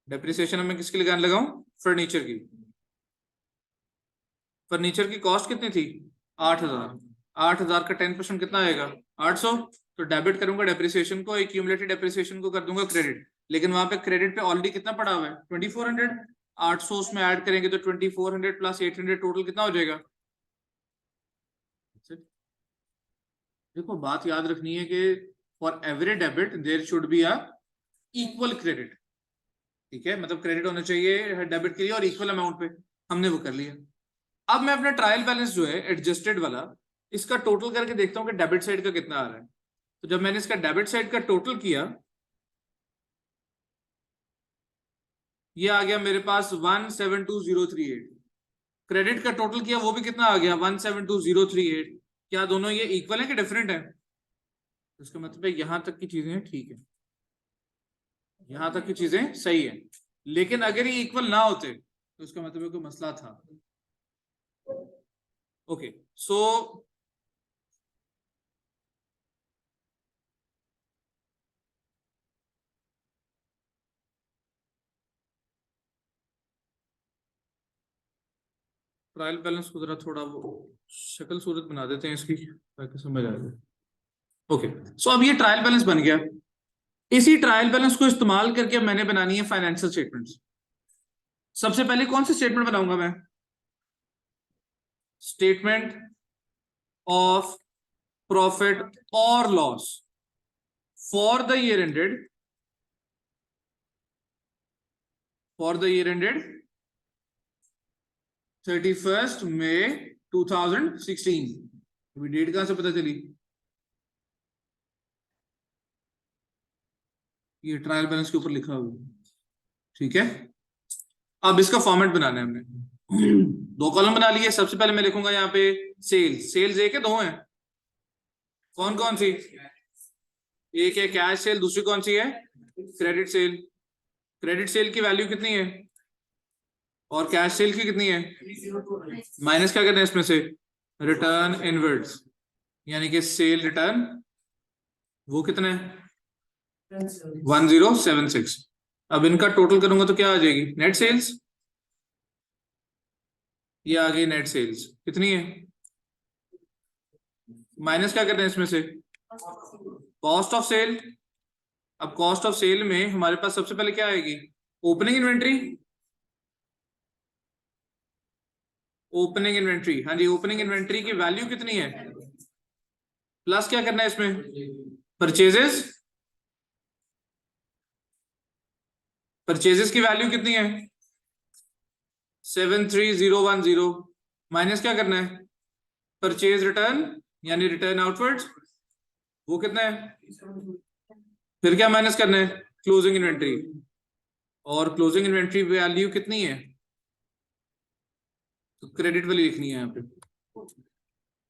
डेप्रिसिएशन में किसकी लगाने लगाऊं? फर्नीचर की। फर्नीचर की कॉस्ट कितनी थी? 8000। 8000 का 10% कितना आएगा? 800। तो डेबिट करूंगा डेप्रिसिएशन को, एक्यूमुलेटेड डेप्रिसिएशन को कर दूंगा क्रेडिट। लेकिन वहां पे क्रेडिट पे ऑलरेडी कितना पड़ा हुआ है? 2400। 800 उसमें ऐड करेंगे तो 2400 प्लस 800 टोटल कितना हो जाएगा? देखो बात याद रखनी है कि for every debit there should be a equal credit, ठीक है, मतलब क्रेडिट होना चाहिए डेबिट के लिए और इक्वल अमाउंट पे, हमने वो कर लिया। अब मैं अपना ट्रायल बैलेंस जो है एडजस्टेड वाला, इसका टोटल करके देखता हूँ कि डेबिट साइड का कितना आ रहा है। तो जब मैंने इसका डेबिट साइड का टोटल किया, ये आ गया मेरे पास 172038। क्रेडिट का टोटल किया, वो भी कितना आ गया 172038। क्या दोनों ये इक्वल है कि डिफरेंट है? इसका मतलब है यहां तक की चीजें ठीक है, यहां तक की चीजें सही है। लेकिन अगर ये इक्वल ना होते तो इसका मतलब है कोई मसला था। ओके सो ट्रायल बैलेंस को जरा थोड़ा वो शक्ल सूरत बना देते हैं इसकी ताकि समझ आ जाए। ओके सो अब ये ट्रायल बैलेंस बन गया। इसी ट्रायल बैलेंस को इस्तेमाल करके मैंने बनानी है फाइनेंशियल स्टेटमेंट्स। सबसे पहले कौन सी स्टेटमेंट बनाऊंगा मैं? स्टेटमेंट ऑफ प्रॉफिट और loss for the year ended, for the year ended 31 मई 2016। अभी डेट कहां से पता चली? ये ट्रायल बैलेंस के ऊपर लिखा हुआ है, ठीक है। अब इसका फॉर्मेट बनाना है हमने। दो कॉलम बना लिए। सबसे पहले मैं लिखूंगा यहाँ पे सेल्स। सेल्स एक है दो है? कौन कौन सी? एक है कैश सेल, दूसरी कौन सी है? Credit sale. क्रेडिट सेल की वैल्यू कितनी है और कैश सेल की कितनी है? माइनस क्या करना है इसमें से? रिटर्न इनवर्ड्स, यानी कि सेल रिटर्न वो कितना है? 1076। अब इनका टोटल करूंगा तो क्या आ जाएगी? Net sales. ये आ गई नेट सेल्स कितनी है? माइनस क्या करना है इसमें से? Cost of sale. अब कॉस्ट ऑफ सेल में हमारे पास सबसे पहले क्या आएगी? Opening inventory. ओपनिंग इन्वेंट्री, हाँ जी, ओपनिंग इन्वेंट्री की वैल्यू कितनी है? प्लस क्या करना है इसमें? परचेजेस। परचेजेस की वैल्यू कितनी है? 73010। माइनस क्या करना है? परचेज रिटर्न यानी रिटर्न आउटवर्ड्स, वो कितना है? फिर क्या माइनस करना है? Closing inventory. और क्लोजिंग इन्वेंट्री वैल्यू कितनी है? तो क्रेडिट वाली लिखनी है यहाँ पे,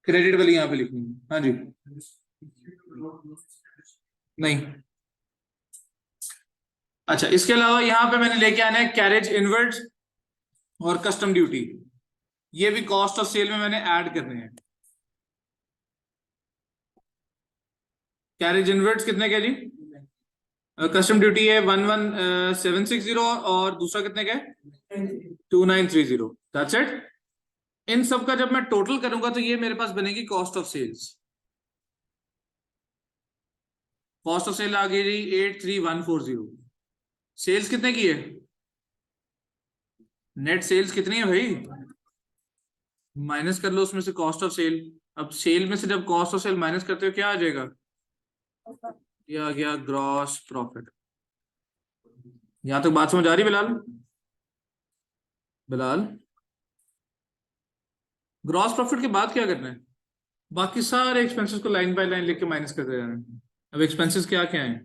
क्रेडिट वाली यहाँ पे लिखनी है, हाँ जी। नहीं, अच्छा, इसके अलावा यहाँ पे मैंने लेके आना है कैरेज इनवर्ड्स और कस्टम ड्यूटी। ये भी कॉस्ट ऑफ सेल में मैंने ऐड करने हैं। कैरेज इनवर्ड्स कितने के जी? कस्टम ड्यूटी है 11760 और दूसरा कितने का है? 2930। That's it. इन सब का जब मैं टोटल करूंगा तो ये मेरे पास बनेगी cost of sales. Cost of sale आ गई 83140। सेल्स कितने की है? नेट सेल्स कितनी है भाई? माइनस कर लो उसमें से कॉस्ट ऑफ सेल। अब सेल में से जब कॉस्ट ऑफ सेल माइनस करते हो क्या आ जाएगा? ये आ गया ग्रॉस प्रॉफिट। यहां तक बात समझ आ रही बिलाल? बिलाल, ग्रॉस प्रॉफिट के बाद क्या करना है? बाकी सारे एक्सपेंसेस को लाइन बाय लाइन लेके माइनस करते जाना है। अब एक्सपेंसेस क्या क्या है?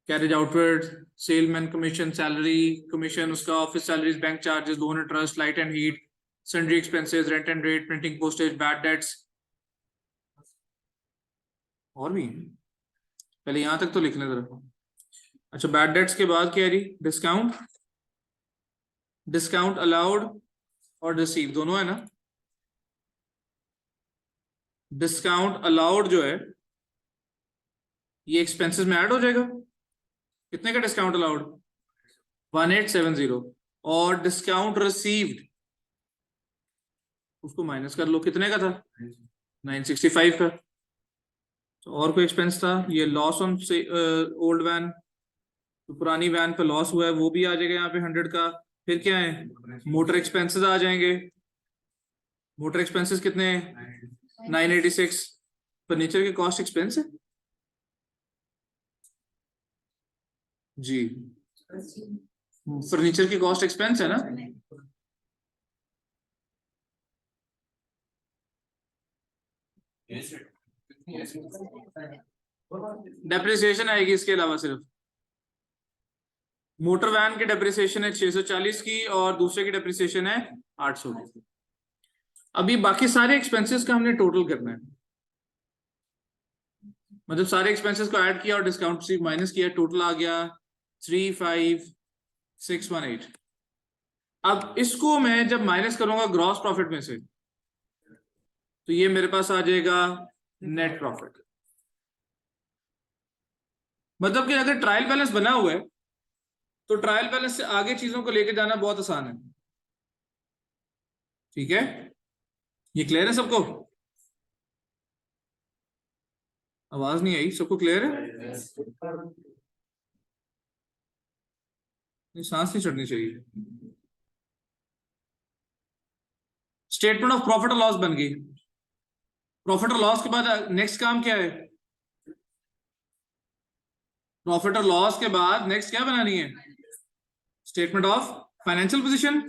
Carriage outward, salesman commission, salary commission, उसका office salaries, bank charges, loan interest, light and heat, sundry expenses, rent and rate, printing postage, bad debts, और भी है। पहले यहां तक तो लिखने जरा। अच्छा, बैड डेट्स के बाद क्या है? डिस्काउंट, डिस्काउंट अलाउड और रिसीव दोनों है ना? डिस्काउंट अलाउड जो है ये एक्सपेंसेस में ऐड हो जाएगा। कितने का डिस्काउंट अलाउड? 1870। और डिस्काउंट रिसीव्ड उसको माइनस कर लो, कितने का था? 965 का। तो और कोई एक्सपेंस था? ये लॉस ऑन से ओल्ड वैन, तो पुरानी वैन पे लॉस हुआ है वो भी आ जाएगा यहाँ पे 100 का। फिर क्या है, मोटर एक्सपेंसेस आ जाएंगे। मोटर एक्सपेंसेस कितने हैं, 986। फर्नीचर के कॉस्ट एक्सपेंस है जी, फर्नीचर की कॉस्ट एक्सपेंस है ना। डेप्रिसिएशन आएगी इसके अलावा सिर्फ। मोटर वैन की डेप्रिसिएशन है 640 की और दूसरे की डेप्रिसिएशन है 800 की। अभी बाकी सारे एक्सपेंसेस का हमने टोटल करना है, मतलब सारे एक्सपेंसेस को ऐड किया और डिस्काउंट से माइनस किया, टोटल आ गया 35618। अब इसको मैं जब माइनस करूंगा ग्रॉस प्रॉफिट में से, तो ये मेरे पास आ जाएगा नेट प्रॉफिट। मतलब कि अगर ट्रायल बैलेंस बना हुआ है तो ट्रायल बैलेंस से आगे चीजों को लेके जाना बहुत आसान है। ठीक है, ये क्लियर है सबको? आवाज नहीं आई, सबको क्लियर है? नहीं, सांस नहीं चढ़नी चाहिए। स्टेटमेंट ऑफ प्रॉफिट और लॉस बन गई। प्रॉफिट और लॉस के बाद नेक्स्ट काम क्या है, प्रॉफिट और लॉस के बाद नेक्स्ट क्या बनानी है, statement of financial position.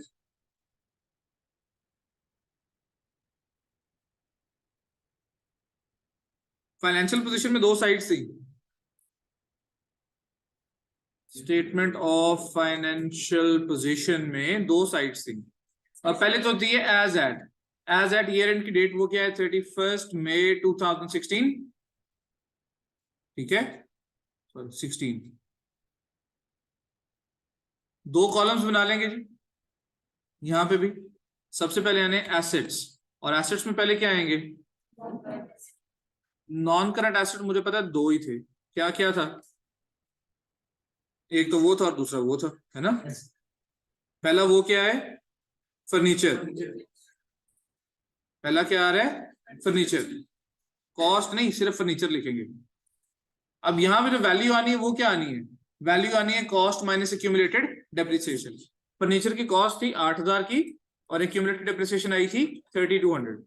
Financial position में दो साइड्स थी, स्टेटमेंट ऑफ फाइनेंशियल पोजीशन में दो साइड्स थी। और पहले तो होती है एज एट ईयर एंड की डेट वो क्या है, 31 मई 2016। ठीक है, 16। दो कॉलम्स बना लेंगे जी यहां पे भी। सबसे पहले आने एसेट्स, और एसेट्स में पहले क्या आएंगे, नॉन करंट एसेट मुझे पता है दो ही थे, क्या क्या था, एक तो वो था और दूसरा वो था, है ना। पहला वो क्या है, फर्नीचर। पहला क्या आ रहा है, फर्नीचर। कॉस्ट नहीं, सिर्फ फर्नीचर लिखेंगे। अब यहां पे जो वैल्यू आनी है वो क्या आनी है, वैल्यू आनी है cost minus accumulated depreciation. Furniture की कॉस्ट थी 8000 की और एक्यूमुलेटेड डेप्रिसिएशन आई थी 3200।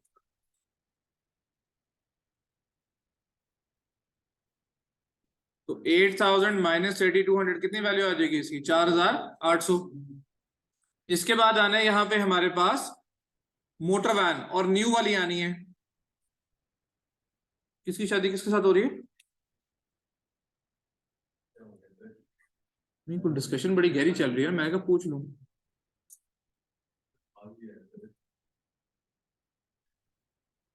तो 8000 माइनस 3200 कितनी वैल्यू आ जाएगी इसकी, 4800। इसके बाद आना है यहाँ पे हमारे पास मोटर वैन, और न्यू वाली आनी है। किसकी शादी किसके साथ हो रही है, नहीं कुछ डिस्कशन बड़ी गहरी चल रही है, मैं क्या पूछ लूं।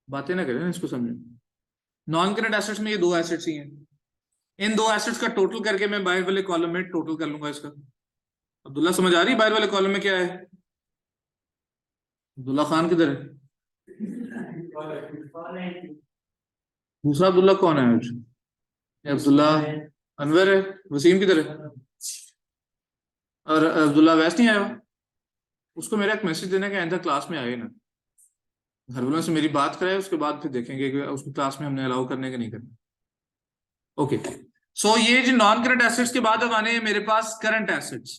बातें ना करें, इसको समझे। नॉन करंट एसेट्स में ये दो एसेट्स ही हैं, इन दो एसेट्स का टोटल करके मैं बाहर वाले कॉलम में टोटल कर लूंगा इसका। अब्दुल्ला समझ आ रही है बाहर वाले कॉलम में क्या है, अब्दुल्ला खान किधर है, दूसरा अब्दुल्ला कौन है आज, अब्दुल्ला अनवर है, वसीम किधर है, और अब्दुल्ला वैस नहीं आया। उसको मेरा एक मैसेज देने का आइंदा क्लास में आए ना, घर वालों से मेरी बात कराए, उसके बाद फिर देखेंगे कि उसको क्लास में हमने अलाउ करने का नहीं करना। ओके, सो ये जो नॉन करंट एसेट्स के बाद अब आने हैं मेरे पास करंट एसेट्स।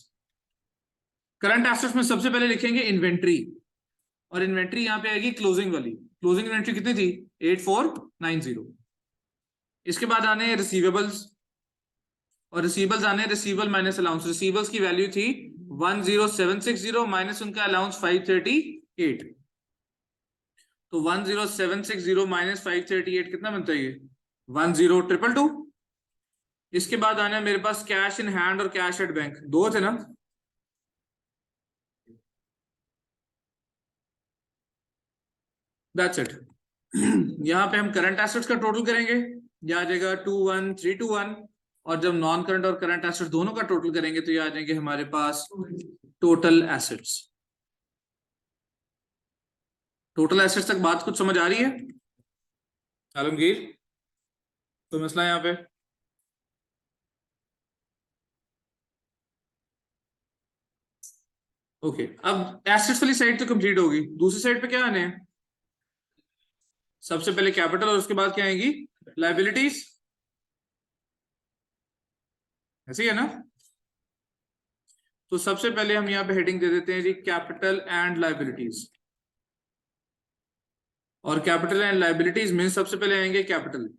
करंट एसेट्स में सबसे पहले लिखेंगे इन्वेंट्री, और इन्वेंट्री यहाँ पे आएगी क्लोजिंग वाली। क्लोजिंग इन्वेंट्री कितनी थी, 8490। इसके बाद आने हैं रिसीवेबल्स, और रिसीवेबल्स आने रिसीवेबल माइनस अलाउंस। रिसीवेबल्स की वैल्यू थी 10760 माइनस उनका अलाउंस 538। तो 10760 माइनस 538 कितना बनता है, ये 10222। इसके बाद आना है मेरे पास कैश इन हैंड और कैश एट बैंक, दो थे ना। That's it. यहाँ पे हम करंट एसेट्स का टोटल करेंगे, यह आ जाएगा 21321। और जब नॉन करंट और करंट एसेट्स दोनों का टोटल करेंगे तो ये आ जाएंगे हमारे पास टोटल एसेट्स। टोटल एसेट्स तक बात कुछ समझ आ रही है आलमगीर, तो मसला यहाँ पे ओके। अब एसेट्स वाली साइड तो कंप्लीट होगी, दूसरी साइड पे क्या आने हैं, सबसे पहले कैपिटल और उसके बाद क्या आएंगी, लाइबिलिटीज। ऐसे ही है ना। तो सबसे पहले हम यहाँ पे हेडिंग दे देते हैं जी कैपिटल एंड लाइबिलिटीज, और कैपिटल एंड लाइबिलिटीज में सबसे पहले आएंगे कैपिटल।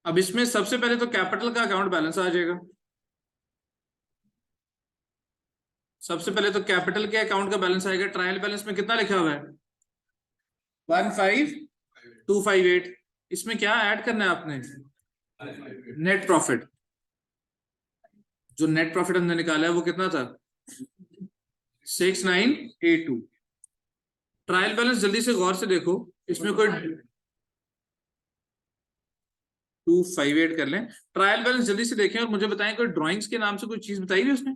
अब इसमें सबसे पहले तो कैपिटल का अकाउंट बैलेंस आ जाएगा। सबसे पहले तो कैपिटल के अकाउंट का बैलेंस आएगा। ट्रायल बैलेंस में कितना लिखा हुआ है 15258। इसमें क्या ऐड करना है आपने, नेट प्रॉफिट। जो नेट प्रॉफिट हमने निकाला है वो कितना था 6982। ट्रायल बैलेंस जल्दी से गौर से देखो, इसमें कोई 258 कर लें। ट्रायल बैलेंस जल्दी से देखें और मुझे बताएं कोई ड्राइंग्स के नाम से कोई चीज बताई हुई उसमें,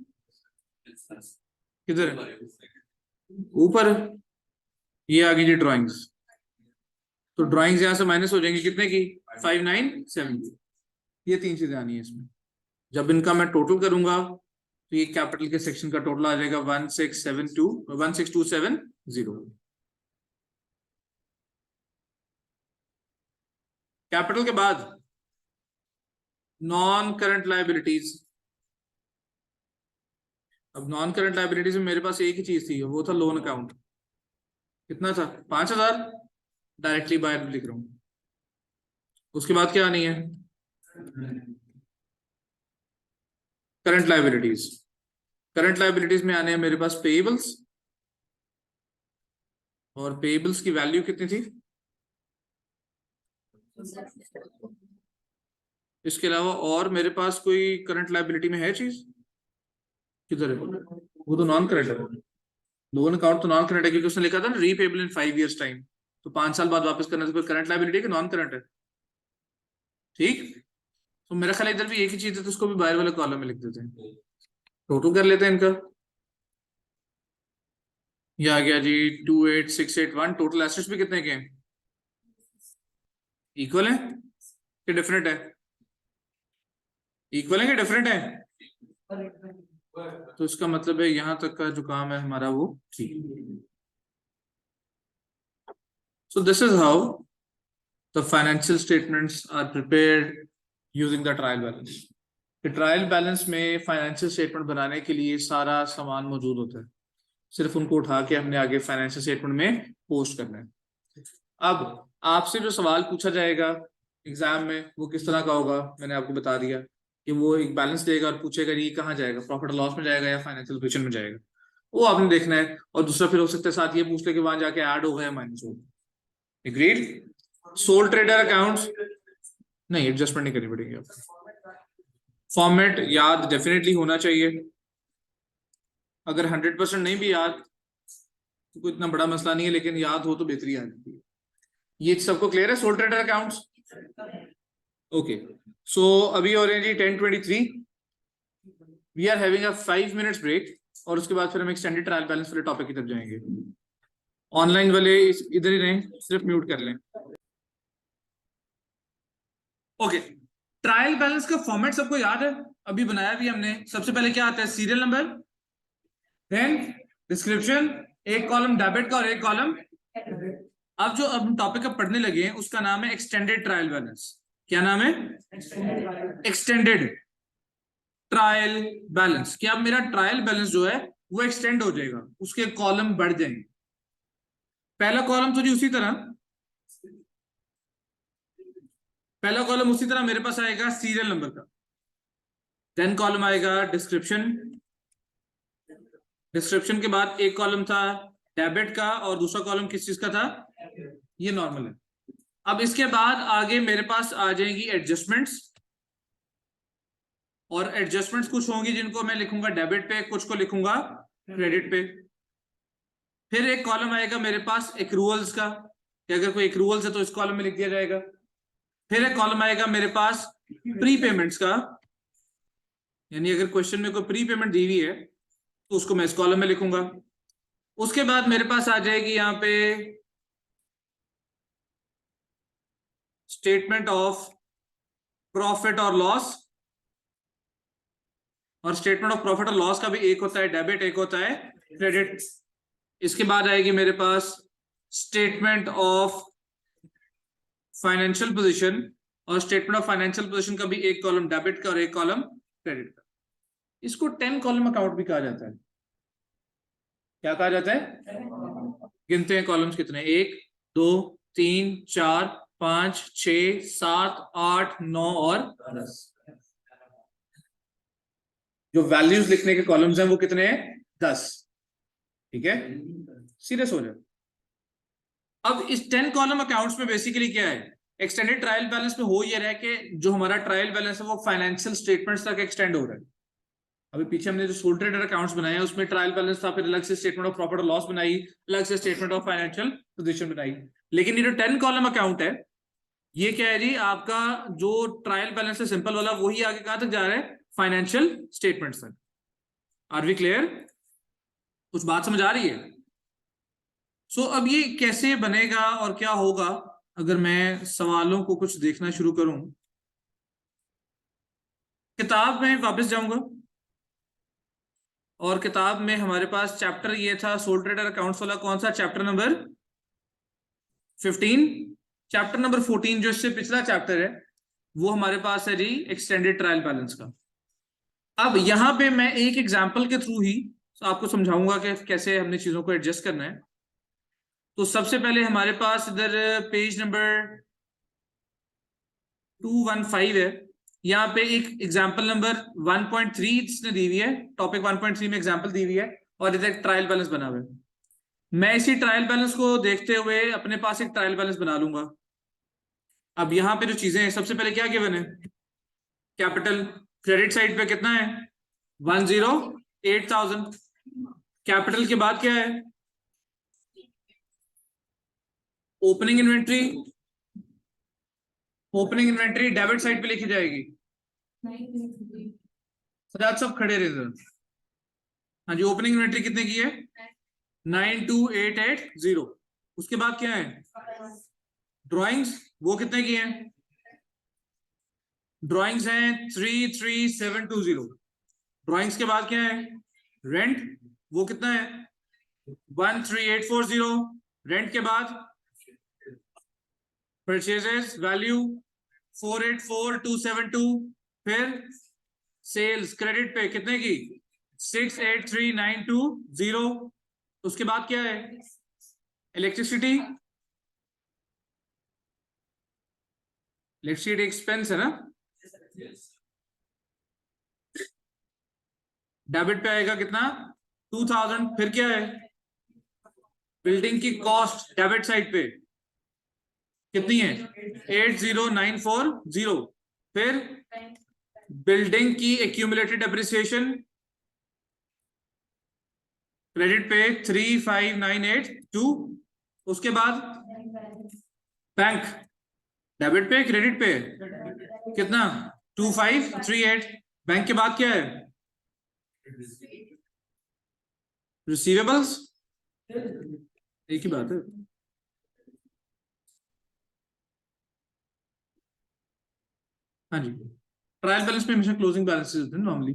किधर है ऊपर, ये आ गई जी ड्राइंग्स। तो ड्राइंग्स यहां से माइनस हो जाएंगी कितने की 5970। ये तीन चीजें आनी है इसमें। जब इनका मैं टोटल करूंगा तो ये कैपिटल के सेक्शन का टोटल आ जाएगा 16270। कैपिटल के बाद नॉन करंट लाइबिलिटीज। अब नॉन करंट लाइबिलिटीज में मेरे पास एक ही चीज थी, वो था लोन अकाउंट। कितना था 5000, डायरेक्टली बाहर लिख रहा हूं। उसके बाद क्या आनी है करंट लाइबिलिटीज। करंट लाइबिलिटीज में आने हैं मेरे पास पेएबल्स, और पेएबल्स की वैल्यू कितनी थी। इसके अलावा और मेरे पास कोई करंट लाइबिलिटी में है चीज, किधर है वो तो नॉन करंट है। लोन अकाउंट तो नॉन करंट है क्योंकि उसने लिखा था ना रीपेबल इन 5 years टाइम, तो 5 साल बाद वापस करना। तो फिर करंट लाइबिलिटी है कि नॉन करंट है, ठीक। तो मेरा ख्याल इधर भी एक ही चीज है, तो उसको भी बाहर वाले कॉलम में लिख देते हैं। टोटल कर लेते हैं इनका, ये आ गया जी 28681। टोटल एसेट्स भी कितने के हैं, इक्वल है कि डिफरेंट है, इक्वल है कि डिफरेंट है। तो इसका मतलब है यहां तक का जो काम है हमारा वो ठीक। So this is how the financial statements are prepared using the trial balance. Trial balance में फाइनेंशियल स्टेटमेंट बनाने के लिए सारा सामान मौजूद होता है, सिर्फ उनको उठा के हमने आगे फाइनेंशियल स्टेटमेंट में पोस्ट करना है। अब आपसे जो सवाल पूछा जाएगा एग्जाम में वो किस तरह का होगा, मैंने आपको बता दिया कि वो एक बैलेंस देगा और पूछेगा ये कहाँ जाएगा, प्रॉफिट और लॉस में जाएगा या फाइनेंशियल पोजीशन में जाएगा, वो आपने देखना है। और दूसरा फिर हो सकता है साथ ये पूछ ले कि वहां जाके ऐड होगा या माइनस होगा। एग्रीड। सोल ट्रेडर अकाउंट्स नहीं, एडजस्टमेंट नहीं करनी पड़ेगी आपको। फॉर्मेट याद डेफिनेटली होना चाहिए, अगर 100% नहीं भी याद तो कोई इतना बड़ा मसला नहीं है, लेकिन याद हो तो बेहतरी आ जाती है। ये सबको क्लियर है sole trader accounts, okay. So अभी हो रहे हैं जी 10:23। We are having a 5 minutes break, और उसके बाद फिर हम एक्सटेंडेड ट्रायल बैलेंस वाले टॉपिक की तरफ जाएंगे। ऑनलाइन वाले इधर ही रहें, सिर्फ म्यूट कर लें। ओके, ट्रायल बैलेंस का फॉर्मेट सबको याद है, अभी बनाया भी हमने। सबसे पहले क्या आता है सीरियल नंबर, देन डिस्क्रिप्शन, एक कॉलम डेबिट का और एक कॉलम। अब जो अब टॉपिक अब पढ़ने लगे हैं उसका नाम है एक्सटेंडेड ट्रायल बैलेंस। क्या नाम है एक्सटेंडेड ट्रायल बैलेंस। कि अब मेरा ट्रायल बैलेंस जो है वो एक्सटेंड हो जाएगा, उसके कॉलम बढ़ जाएंगे। पहला कॉलम तो जी उसी तरह, पहला कॉलम उसी तरह मेरे पास आएगा सीरियल नंबर का, देन कॉलम आएगा डिस्क्रिप्शन, डिस्क्रिप्शन के बाद एक कॉलम था डेबिट का और दूसरा कॉलम किस चीज का था, ये नॉर्मल है। अब इसके बाद आगे मेरे पास आ जाएंगी एडजस्टमेंट्स, और एडजस्टमेंट्स कुछ होंगी जिनको मैं लिखूंगा डेबिट पे, कुछ को लिखूंगा क्रेडिट पे। फिर एक कॉलम आएगा मेरे पास एक्रूअल्स का, कि अगर कोई एक्रूअल्स है तो इस कॉलम में लिख दिया जाएगा। फिर एक कॉलम आएगा मेरे पास प्री पेमेंट्स का, यानी अगर क्वेश्चन में कोई प्री पेमेंट दी हुई है तो उसको मैं इस कॉलम में लिखूंगा। उसके बाद मेरे पास आ जाएगी यहाँ पे स्टेटमेंट ऑफ प्रॉफिट और लॉस, और स्टेटमेंट ऑफ प्रॉफिट और लॉस का भी एक होता है डेबिट, एक होता है क्रेडिट। इसके बाद आएगी मेरे पास स्टेटमेंट ऑफ फाइनेंशियल पोजीशन, और स्टेटमेंट ऑफ फाइनेंशियल पोजीशन का भी एक कॉलम डेबिट का और एक कॉलम क्रेडिट का। इसको 10 कॉलम अकाउंट भी कहा जाता है। क्या कहा जाता है? गिनते हैं कॉलम्स कितने, 1 2 3 4 5 6 7 8 9 और 10। जो वैल्यूज लिखने के कॉलम्स हैं वो कितने हैं? 10। ठीक है, सीरियस हो जाए। अब इस 10 कॉलम अकाउंट्स में बेसिकली क्या है, एक्सटेंडेड ट्रायल बैलेंस में हो ये रहा है कि जो हमारा ट्रायल बैलेंस है वो फाइनेंशियल स्टेटमेंट्स तक एक्सटेंड हो रहा है। अभी पीछे हमने जो सोल ट्रेडर अकाउंट्स बनाए हैं उसमें ट्रायल बैलेंस था, फिर अलग से स्टेटमेंट ऑफ प्रॉफिट और लॉस बनाई, अलग से स्टेटमेंट ऑफ फाइनेंशियल पोजीशन बनाई। लेकिन ये जो 10 कॉलम अकाउंट है ये क्या है जी, आपका जो ट्रायल बैलेंस है सिंपल वाला वही आगे कहां तक जा रहा है? फाइनेंशियल स्टेटमेंट्स तक। Are we clear? कुछ बात समझ आ रही है? अब ये कैसे बनेगा और क्या होगा अगर मैं सवालों को कुछ देखना शुरू करूं। किताब में वापस जाऊंगा और किताब में हमारे पास चैप्टर ये था सोल ट्रेडर अकाउंट्स वाला, कौन सा? Chapter number 15। चैप्टर नंबर 14 जो इससे पिछला चैप्टर है वो हमारे पास है जी एक्सटेंडेड ट्रायल बैलेंस का। अब यहां पे मैं एक एग्जांपल के थ्रू ही आपको समझाऊंगा कि कैसे हमने चीजों को एडजस्ट करना है। तो सबसे पहले हमारे पास इधर पेज नंबर 215 है, यहाँ पे एक एग्जांपल नंबर 1.3 इसने दी हुई है, टॉपिक 1.3 में एग्जांपल दी हुई है और इधर ट्रायल बैलेंस बना हुआ है। मैं इसी ट्रायल बैलेंस को देखते हुए अपने पास एक ट्रायल बैलेंस बना लूंगा। अब यहाँ पे जो चीजें हैं, सबसे पहले क्या गिवन है? कैपिटल क्रेडिट साइड पे कितना है? 108,000। कैपिटल के बाद क्या है? Opening inventory. Opening inventory debit side पे लिखी जाएगी। सजाद सब खड़े रहे। हाँ जी, ओपनिंग इन्वेंट्री कितने की है? 92,880। उसके बाद क्या है? ड्राइंग्स, वो कितने की है? ड्राइंग्स हैं 33,720। ड्राइंग्स के बाद क्या है? रेंट, वो कितना है? 13,840। रेंट के बाद परचेजेस वैल्यू 484,272। फिर सेल्स क्रेडिट पे कितने की? 683,920। उसके बाद क्या है? इलेक्ट्रिसिटी, इलेक्ट्रिसिटी एक्सपेंस है ना, डेबिट पे आएगा कितना? 2,000। फिर क्या है? बिल्डिंग की कॉस्ट डेबिट साइड पे कितनी है? 80,940। फिर बिल्डिंग की एक्यूमुलेटेड डेप्रिसिएशन क्रेडिट पे 35,982। उसके बाद बैंक डेबिट पे क्रेडिट पे कितना? 2538। बैंक के बाद क्या है? रिसीवेबल्स, एक ही बात है। हाँ जी, ट्रायल बैलेंस में हमेशा क्लोजिंग बैलेंसेस होते हैं नॉर्मली।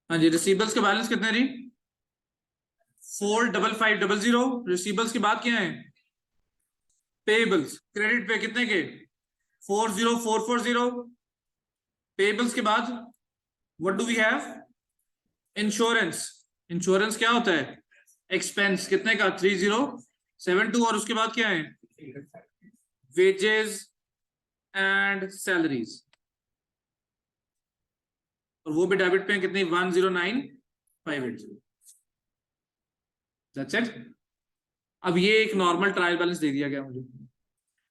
हाँ जी, रिसीवेबल्स का बैलेंस कितना है जी? 45500। रिसीवेबल्स के बाद क्या है? पेबल्स क्रेडिट पे कितने के? 40,440। पेबल्स के बाद what do we have? Insurance. Insurance क्या होता है? एक्सपेंस कितने का? 3072। और उसके बाद क्या है? वेजेस एंड सैलरीज, और वो भी डेबिट पे कितनी? 109,580। That's it. अब ये एक नॉर्मल ट्रायल बैलेंस दे दिया गया मुझे।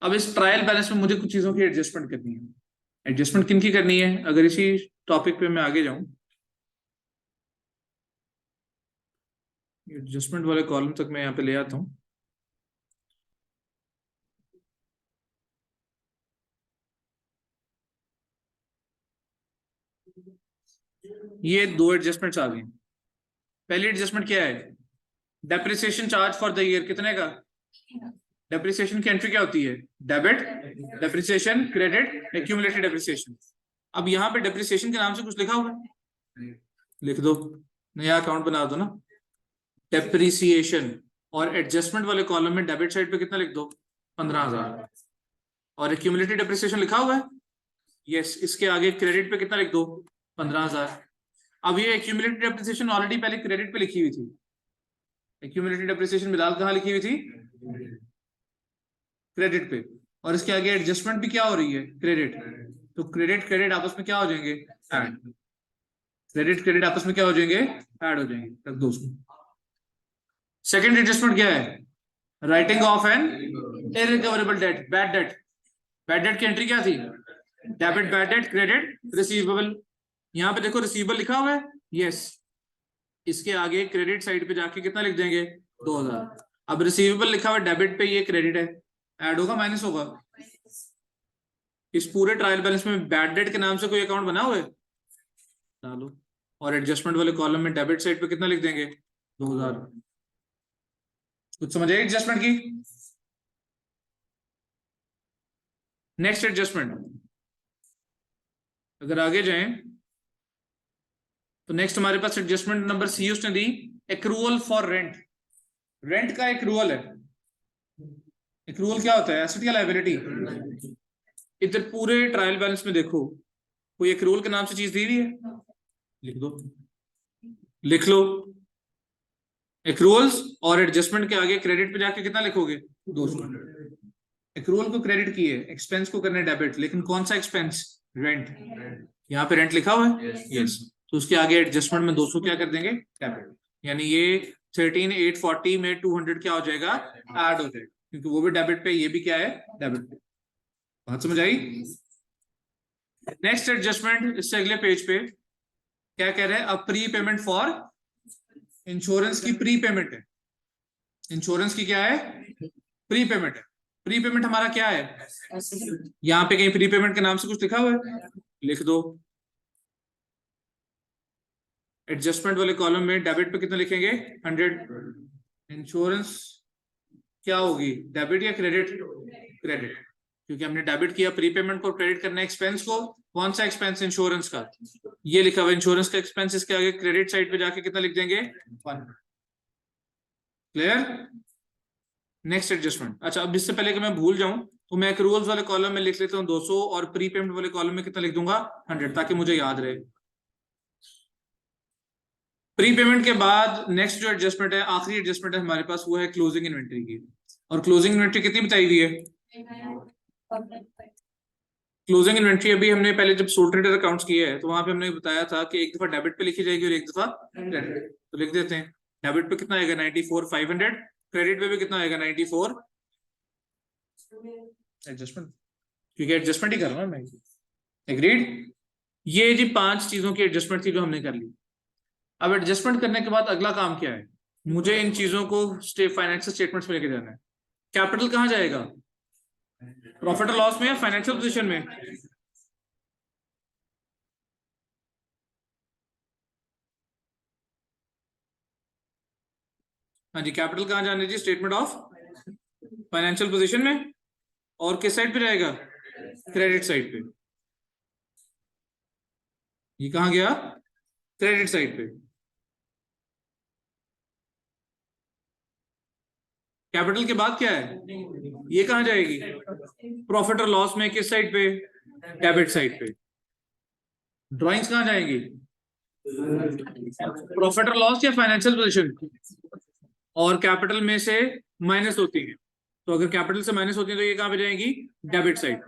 अब इस ट्रायल बैलेंस में मुझे कुछ चीजों की एडजस्टमेंट करनी है। एडजस्टमेंट किन की करनी है? अगर इसी टॉपिक पे मैं आगे जाऊं, एडजस्टमेंट वाले कॉलम तक मैं यहाँ पे ले आता हूं। ये दो एडजस्टमेंट्स आ गई। पहली एडजस्टमेंट क्या है? Depreciation charge for the year कितने का? डेप्रिसिएशन की एंट्री क्या होती है? Debit, depreciation, credit, accumulated depreciation. अब यहाँ पे डेप्रिसिएशन के नाम से कुछ लिखा हुआ है, लिख दो, नया अकाउंट बना दो ना, डेप्रिसिएशन। और एडजस्टमेंट वाले कॉलम में डेबिट साइड पे कितना लिख दो? 15,000। और एक्यूमुलेटेड डेप्रिसिएशन लिखा हुआ है, यस। इसके आगे क्रेडिट पे कितना लिख दो, 15,000। अब ये एक्यूमुलेटेड डेप्रिसिएशन ऑलरेडी पहले क्रेडिट पे लिखी हुई थी, एक्यूमुलेटेड डेप्रिसिएशन बिलाल कहाँ लिखी हुई थी, क्रेडिट पे। और इसके आगे एडजस्टमेंट भी क्या हो रही है, क्रेडिट। तो क्रेडिट क्रेडिट आपस में क्या हो जाएंगे, ऐड। क्रेडिट क्रेडिट आपस में क्या हो जाएंगे, ऐड हो जाएंगे। रख दो उसको। सेकंड एडजस्टमेंट क्या है, writing off an irrecoverable debt, bad debt. Bad debt की एंट्री क्या थी, debit bad debt credit receivable. यहाँ पे देखो रिसीवेबल लिखा हुआ है, यस। इसके आगे क्रेडिट साइड पे जाके कितना लिख देंगे, 2,000। अब रिसीवेबल लिखा हुआ है डेबिट पे, ये क्रेडिट है, ऐड होगा माइनस होगा। इस पूरे ट्रायल बैलेंस में बैड डेट के नाम से कोई अकाउंट बना हुआ है, डालो। और एडजस्टमेंट वाले कॉलम में डेबिट साइड पे कितना लिख देंगे, 2,000। कुछ समझ आई एडजस्टमेंट की। नेक्स्ट एडजस्टमेंट, अगर आगे जाएं तो नेक्स्ट हमारे पास एडजस्टमेंट नंबर सी उसने दी, एक्रूअल फॉर रेंट। रेंट का एक्रूअल है। एक्रूअल क्या होता है, एसेट या लायबिलिटी। इधर पूरे ट्रायल बैलेंस में देखो कोई एक्रूअल के नाम से चीज दी हुई है, लिख दो, लिख लो। एक्रूअल्स और एडजस्टमेंट के आगे क्रेडिट पे जाके कितना लिखोगे, 200। एक्रूअल को क्रेडिट किए, एक्सपेंस को करने डेबिट, लेकिन कौन सा एक्सपेंस, रेंट। यहाँ पे रेंट लिखा हुआ है, यस। तो उसके आगे एडजस्टमेंट में 200 क्या कर देंगे, डेबिट। यानी ये 13,840 में 200 क्या हो जाएगा, ऐड हो जाएगा, क्योंकि वो भी डेबिट पे, ये भी क्या है, डेबिट पे। बात समझ आई। नेक्स्ट एडजस्टमेंट इससे अगले पेज पे क्या कह रहे हैं, अब प्री पेमेंट फॉर इंश्योरेंस की प्री पेमेंट है। इंश्योरेंस की क्या है, प्री पेमेंट है। प्री पेमेंट हमारा क्या है, यहाँ पे कहीं प्री पेमेंट के नाम से कुछ लिखा हुआ है, लिख दो। एडजस्टमेंट वाले कॉलम में डेबिट पे कितना लिखेंगे, 100। इंश्योरेंस क्या होगी, डेबिट या क्रेडिट, क्रेडिट, क्योंकि हमने डेबिट किया प्री पेमेंट को, क्रेडिट करना एक्सपेंस को। कौन सा एक्सपेंस, इंश्योरेंस का, ये लिखा हुआ इंश्योरेंस का एक्सपेंस। इसके आगे क्रेडिट साइड पे जाके कितना लिख देंगे, 100। क्लियर। Next adjustment. अच्छा, अब इससे पहले कि मैं भूल जाऊं तो मैं एक्रूअल्स वाले कॉलम में लिख लेता हूं 200, और प्री पेमेंट वाले कॉलम में कितना लिख दूंगा, 100, ताकि मुझे याद रहे। प्री पेमेंट के बाद नेक्स्ट जो एडजस्टमेंट है, आखिरी एडजस्टमेंट है हमारे पास, वो है क्लोजिंग इन्वेंट्री की। और क्लोजिंग इन्वेंट्री कितनी बताई हुई है, क्लोजिंग इन्वेंट्री अभी हमने पहले जब सोल ट्रेडर अकाउंट्स किए हैं तो वहां पे हमने बताया था कि एक दफा डेबिट पे लिखी जाएगी और एक दफा क्रेडिट। तो लिख देते हैं, डेबिट पे कितना आएगा, 94,500। क्रेडिट पे भी कितना आएगा, 94। एडजस्टमेंट, क्योंकि एडजस्टमेंट ही कर रहा हूं मैं। एग्रीड। ये जी 5 चीजों की एडजस्टमेंट थी जो हमने कर ली। अब एडजस्टमेंट करने के बाद अगला काम क्या है, मुझे इन चीजों को फाइनेंशियल स्टेटमेंट्स में लेके जाना है। कैपिटल कहाँ जाएगा, प्रॉफिट और लॉस में या फाइनेंशियल पोजीशन में, हाँ जी, कैपिटल कहाँ जाने जी, स्टेटमेंट ऑफ फाइनेंशियल पोजीशन में। और किस साइड पे जाएगा, क्रेडिट साइड पे। ये कहाँ गया, क्रेडिट साइड पे। कैपिटल के बाद क्या है, ये कहाँ जाएगी, प्रॉफिट और लॉस में, किस साइड पे, डेबिट साइड पे। ड्राइंग्स कहाँ जाएंगी, प्रॉफिट और लॉस या फाइनेंशियल पोजीशन। और कैपिटल में से माइनस होती है, तो अगर कैपिटल से माइनस होती है तो ये कहाँ पे जाएंगी, debit side.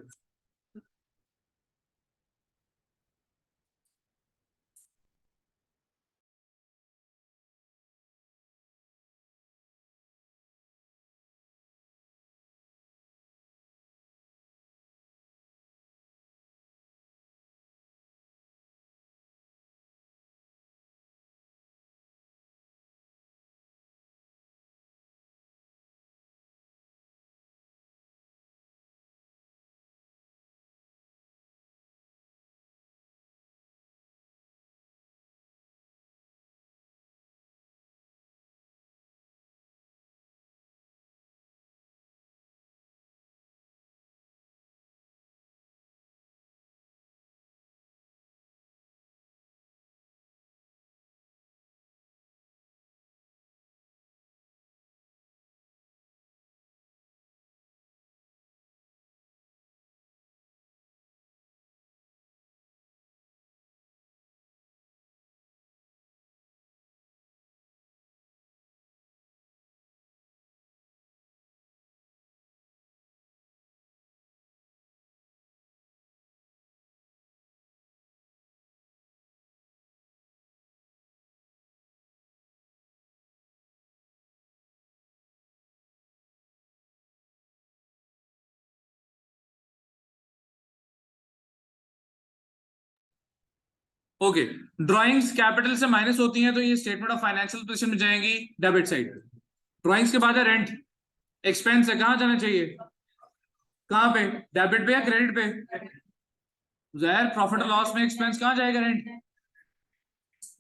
Okay, drawings capital से माइनस होती हैं तो ये स्टेटमेंट ऑफ फाइनेंशियल पोजीशन में जाएंगी डेबिट साइड। ड्राइंग्स के बाद है रेंट, एक्सपेंस है, कहां जाना चाहिए, कहां पे, डेबिट पे या क्रेडिट पे? जहर, प्रॉफिट और लॉस में एक्सपेंस कहां जाएगा, रेंट,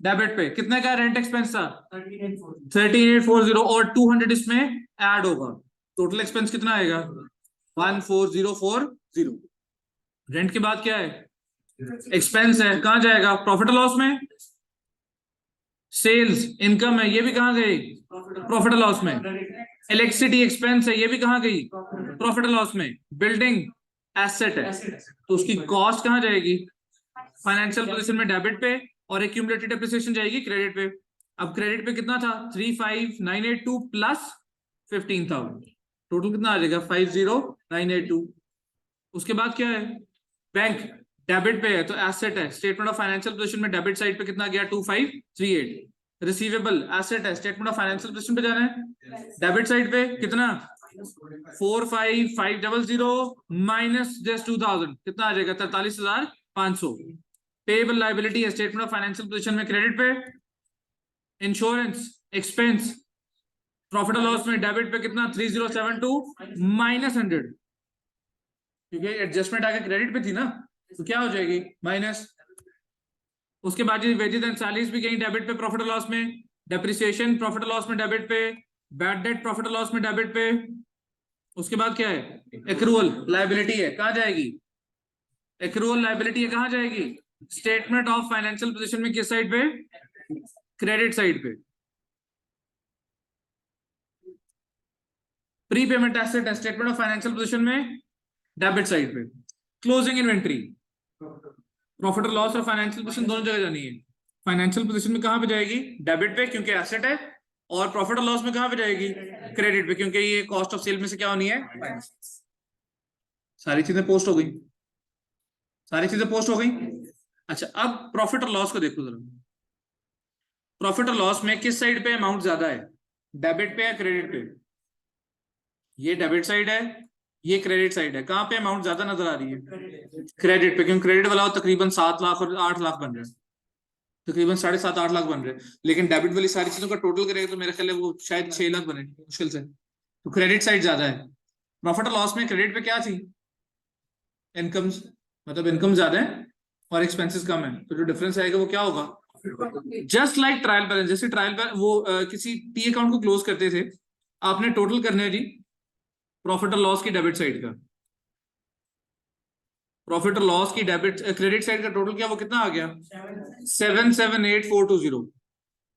डेबिट पे। कितने का रेंट एक्सपेंस था, 13840, और 200 इसमें ऐड होगा, टोटल एक्सपेंस कितना आएगा, 14040। रेंट के बाद क्या है, एक्सपेंस है, कहां जाएगा, प्रॉफिट और लॉस में। सेल्स इनकम है, ये भी कहां गई, प्रॉफिट और लॉस में। इलेक्ट्रिसिटी एक्सपेंस है, ये भी कहां गई, प्रॉफिट और लॉस में। बिल्डिंग एसेट है तो उसकी कॉस्ट कहां जाएगी, फाइनेंशियल पोजीशन में डेबिट पे, और एक्यूमुलेटेड डेप्रिसिएशन जाएगी क्रेडिट पे। अब क्रेडिट पे कितना था, 35982 प्लस 15,000, टोटल कितना आ जाएगा, 50982। उसके बाद क्या है, बैंक डेबिट पे है तो एसेट है, स्टेटमेंट ऑफ फाइनेंशियल पोजीशन में डेबिट साइड पे कितना गया, 2538। रिसीवेबल एसेट है, स्टेटमेंट ऑफ फाइनेंशियल पोजीशन पे जाना है, डेबिट साइड पे कितना, 45500 माइनस जस्ट 2000, कितना आ जाएगा, 43,500। पेएबल लायबिलिटी है, स्टेटमेंट ऑफ फाइनेंशियल पोजीशन में क्रेडिट पे। इंश्योरेंस एक्सपेंस, प्रॉफिट और लॉस में डेबिट पे कितना, 3072 माइनस 100, क्योंकि एडजस्टमेंट आगे क्रेडिट पे थी ना, तो क्या हो जाएगी, माइनस। उसके बाद वेजेस एंड सैलरीज भी कहीं डेबिट पे प्रॉफिट और लॉस में, डेप्रिसिएशन प्रॉफिट और लॉस में डेबिट पे, बैड डेट प्रॉफिट और लॉस में डेबिट पे। उसके बाद क्या है, एक्रूअल लायबिलिटी है, कहां जाएगी, एक्रूअल लायबिलिटी है, कहां जाएगी, स्टेटमेंट ऑफ फाइनेंशियल पोजीशन में किस साइड पे, क्रेडिट साइड पे। प्रीपेमेंट एसेट है, स्टेटमेंट ऑफ फाइनेंशियल पोजीशन में डेबिट साइड पे। क्लोजिंग इन्वेंट्री, प्रॉफिट और लॉस और फाइनेंशियल पोजीशन दोनों जगह जानी है। फाइनेंशियल पोजीशन में कहां पे जाएगी, डेबिट पे क्योंकि एसेट है, और प्रॉफिट और लॉस में कहां पे जाएगी, क्रेडिट पे, क्योंकि ये कॉस्ट ऑफ सेल में से क्या होनी है, सारी चीजें पोस्ट हो गई, सारी चीजें पोस्ट हो गई। अच्छा, अब प्रॉफिट और लॉस को देखो जरा, प्रॉफिट और लॉस में किस साइड पे अमाउंट ज्यादा है, डेबिट पे या क्रेडिट पे? ये डेबिट साइड है, ये क्रेडिट साइड है, कहां पे अमाउंट ज्यादा नजर आ रही है, क्रेडिट पे, क्योंकि क्रेडिट वाला तकरीबन 7 लाख और 8 लाख बन रहे हैं, तकरीबन 7.5-8 लाख बन रहे हैं। लेकिन डेबिट वाली सारी चीजों का टोटल करेगा तो मेरे ख्याल है वो शायद 6 लाख बने मुश्किल से, तो क्रेडिट साइड ज्यादा है। प्रॉफिट और लॉस में क्रेडिट पे क्या थी, इनकम्स, मतलब इनकम ज्यादा है और एक्सपेंसेस कम है, तो जो डिफरेंस आएगा वो क्या होगा, जस्ट लाइक ट्रायल बैलेंस। जैसे ट्रायल बैलेंस वो किसी टी अकाउंट को क्लोज करते थे, आपने टोटल करना है जी प्रॉफिट और लॉस की डेबिट साइड का, प्रॉफिट और लॉस की डेबिट क्रेडिट साइड का टोटल क्या, वो कितना आ गया, 778420,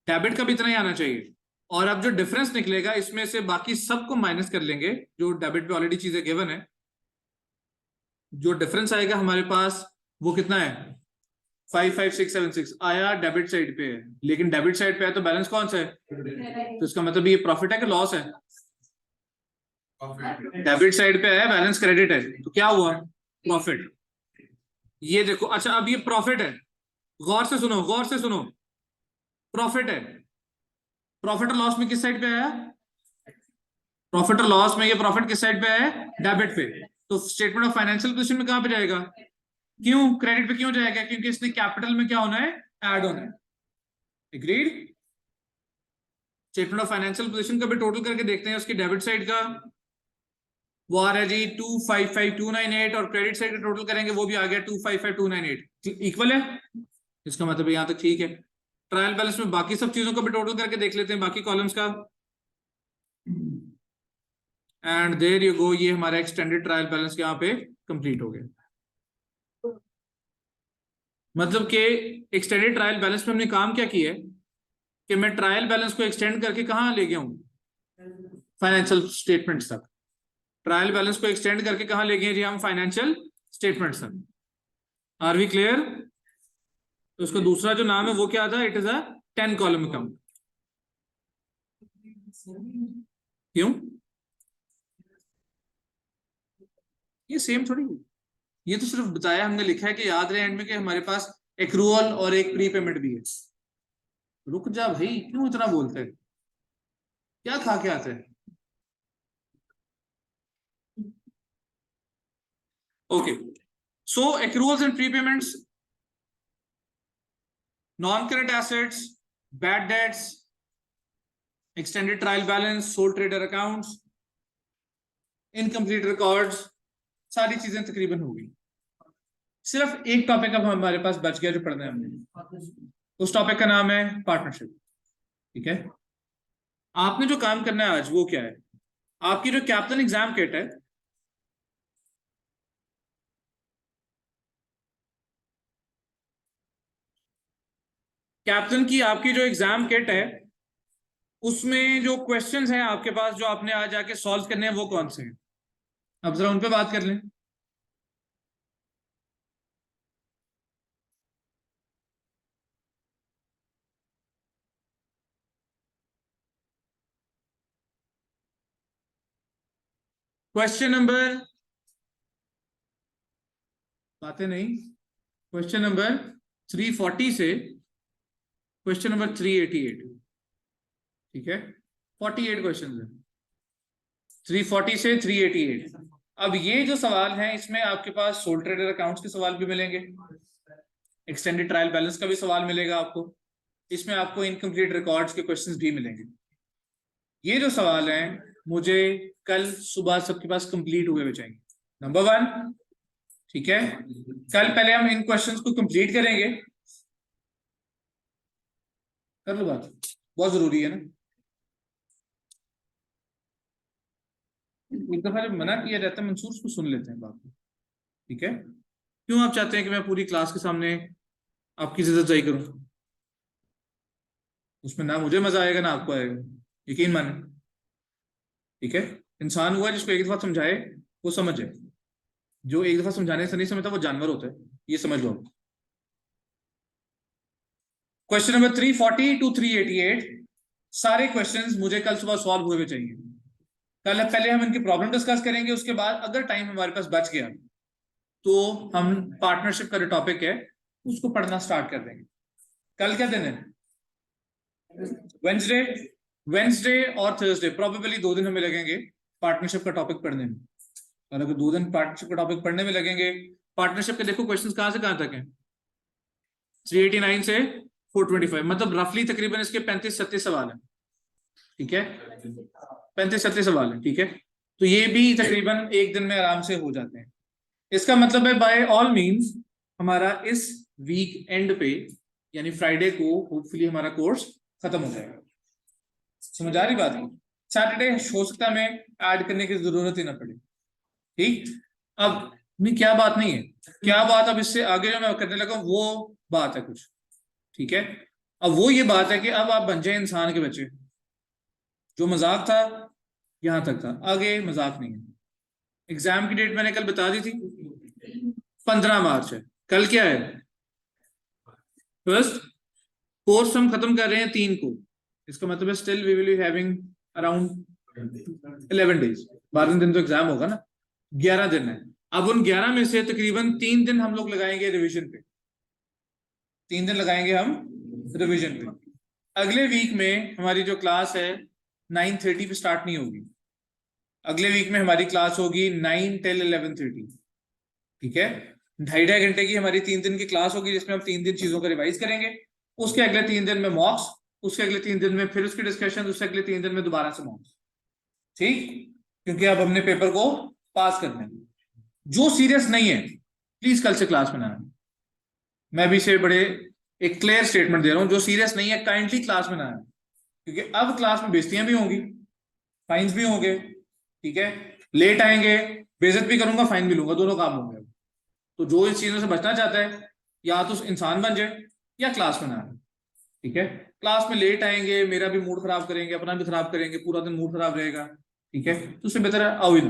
डेबिट का भी इतना ही आना चाहिए। और अब जो डिफरेंस निकलेगा इसमें से बाकी सबको माइनस कर लेंगे, जो डेबिट पे ऑलरेडी चीजें गिवन है, जो डिफरेंस आएगा हमारे पास वो कितना है, 55676 आया, डेबिट साइड पे है, लेकिन डेबिट साइड पे है तो बैलेंस कौन सा है, तो इसका मतलब ये प्रॉफिट है कि लॉस है, डेबिट साइड पे है, बैलेंस क्रेडिट है, तो क्या हुआ, प्रॉफिट। ये देखो, अच्छा अब ये प्रॉफिट है, गौर से सुनो, गौर से सुनो, प्रॉफिट है, प्रॉफिट और लॉस में किस साइड पे आया, प्रॉफिट और लॉस में ये प्रॉफिट किस साइड पे है, डेबिट पे, तो स्टेटमेंट ऑफ फाइनेंशियल पोजीशन में कहां पे जाएगा, क्यों क्रेडिट पे क्यों जाएगा, क्योंकि इसने कैपिटल में क्या होना है, ऐड होना है। Agreed. Statement of financial position का भी टोटल करके देखते हैं, उसकी डेबिट साइड का वो आ रहा है जी 255298, और क्रेडिट साइड का टोटल करेंगे वो भी आ गया 255298, इक्वल है, इसका मतलब यहां तक ठीक है। ट्रायल बैलेंस में बाकी सब चीजों को भी टोटल करके देख लेते हैं, बाकी कॉलम्स का, एंड देयर यू गो, ये हमारा एक्सटेंडेड ट्रायल बैलेंस यहाँ पे कंप्लीट हो गया। मतलब कि एक्सटेंडेड ट्रायल बैलेंस में हमने काम क्या किया है कि मैं ट्रायल बैलेंस को एक्सटेंड करके कहां ले गया हूं, फाइनेंशियल स्टेटमेंट्स तक। ट्रायल बैलेंस को एक्सटेंड करके कहां ले गए जी हम, फाइनेंशियल स्टेटमेंट्स तक। Are we clear? तो उसका दूसरा जो नाम है वो क्या था, it is a 10 column account. क्यों, ये सेम थोड़ी, ये तो सिर्फ बताया हमने, लिखा है कि याद रहे एंड में कि हमारे पास एक्रूअल और एक प्री पेमेंट भी है। रुक जा भाई, क्यों इतना बोलते हैं, क्या खा के आते हैं। Okay, so accruals and pre payments non current assets, bad debts, extended trial balance, sole trader accounts, incomplete records, सारी चीजें तकरीबन हो गई। सिर्फ एक टॉपिक अब हमारे पास बच गया जो पढ़ना है हमने, उस टॉपिक का नाम है पार्टनरशिप। ठीक है, आपने जो काम करना है आज वो क्या है? आपकी जो कैप्टन एग्जाम किट है, कैप्टन की आपकी जो एग्जाम किट है उसमें जो क्वेश्चंस हैं आपके पास जो आपने आज आके सॉल्व करने हैं वो कौन से हैं? अब जरा उन पे बात कर लें। क्वेश्चन नंबर, बातें नहीं, क्वेश्चन नंबर 340 से क्वेश्चन नंबर 388। ठीक है, 48 क्वेश्चन है, 340 से 388। अब ये जो सवाल है इसमें आपके पास सोल ट्रेडर अकाउंट्स के सवाल भी मिलेंगे, एक्सटेंडेड ट्रायल बैलेंस का भी सवाल मिलेगा आपको, इसमें आपको इनकम्प्लीट रिकॉर्ड्स के क्वेश्चंस भी मिलेंगे। ये जो सवाल हैं मुझे कल सुबह सबके पास कंप्लीट हुए हुए चाहिए, नंबर 1। ठीक है, कल पहले हम इन क्वेश्चंस को कंप्लीट करेंगे। कर लो बात, बहुत जरूरी है ना। एक दफा जब मना किया जाता है मंसूर उसको सुन लेते हैं बात को। ठीक है, क्यों आप चाहते हैं कि मैं पूरी क्लास के सामने आपकी इज्जत जाही करूं? उसमें ना मुझे मजा आएगा ना आपको आएगा, यकीन माने। ठीक है, इंसान हुआ जिसको एक दफा समझाए वो समझ जाए, जो एक दफा समझाने से नहीं समझता वो जानवर होता है, ये समझ लो। क्वेश्चन नंबर 340 टू 388 सारे क्वेश्चंस मुझे कल सुबह सॉल्व हुए हुए चाहिए। कल पहले हम इनकी प्रॉब्लम डिस्कस करेंगे, उसके बाद अगर टाइम हमारे पास बच गया तो हम पार्टनरशिप का जो टॉपिक है उसको पढ़ना स्टार्ट कर देंगे। कल क्या दिन है? वेंसडे। वेंसडे और थर्सडे प्रोबेबली 2 दिन हमें लगेंगे पार्टनरशिप का टॉपिक पढ़ने में। और अगर 2 दिन पार्टनरशिप का टॉपिक पढ़ने में लगेंगे, पार्टनरशिप के देखो क्वेश्चंस कहां से कहां तक हैं, 389 से 425, मतलब रफली तकरीबन इसके 35-37 सवाल हैं। ठीक है, 35-37 सवाल हैं। ठीक है, तो ये भी तकरीबन एक दिन में आराम से हो जाते हैं। इसका मतलब है बाय ऑल मींस हमारा इस वीक एंड पे यानी फ्राइडे को होपफुली हमारा कोर्स खत्म हो जाएगा। समझ आ रही बात? सैटरडे हो सकता है हमें ऐड करने की जरूरत ही ना पड़े। ठीक, अब नहीं क्या बात नहीं है, क्या बात अब इससे आगे जो मैं करने लगा वो बात है कुछ। ठीक है, अब वो ये बात है कि अब आप बन जाए इंसान के बच्चे। जो मजाक था यहां तक था, आगे मजाक नहीं है। एग्जाम की डेट मैंने कल बता दी थी, 15 मार्च है। कल क्या है? फर्स्ट। कोर्स हम खत्म कर रहे हैं 3 को, इसका मतलब है still we will be having around 11 days. 12 दिन तो एग्जाम होगा ना, 11 दिन है। अब उन 11 में से तकरीबन 3 दिन हम लोग लगाएंगे रिवीजन पे, 3 दिन लगाएंगे हम रिवीजन पे। अगले वीक में हमारी जो क्लास है 9:30 पे स्टार्ट नहीं होगी, अगले वीक में हमारी क्लास होगी 9 till 11:30। ठीक है, 2.5 घंटे की हमारी 3 दिन की क्लास होगी जिसमें हम 3 दिन चीजों को रिवाइज करेंगे। उसके अगले 3 दिन में मॉक्स, उसके अगले 3 दिन में फिर उसकी डिस्कशन, उसके अगले 3 दिन में दोबारा से मॉक्स। ठीक, क्योंकि अब हमने पेपर को पास करना है। जो सीरियस नहीं है प्लीज कल से क्लास में ना आए। मैं भी इसे बड़े एक क्लियर स्टेटमेंट दे रहा हूं, जो सीरियस नहीं है काइंडली क्लास में ना आए, क्योंकि अब क्लास में बेइज्जतियां भी होंगी, फाइन्स भी होंगे। ठीक है, लेट आएंगे, बेइज्जत भी करूंगा, फाइन भी लूंगा, दोनों काम होंगे। तो जो इस चीजों से बचना चाहता है या तो इंसान बन जाए या क्लास में ना आए। ठीक है, क्लास में लेट आएंगे, मेरा भी मूड खराब करेंगे, अपना भी खराब करेंगे, पूरा दिन मूड खराब रहेगा। ठीक है, तो उससे बेहतर है आओ ही ना,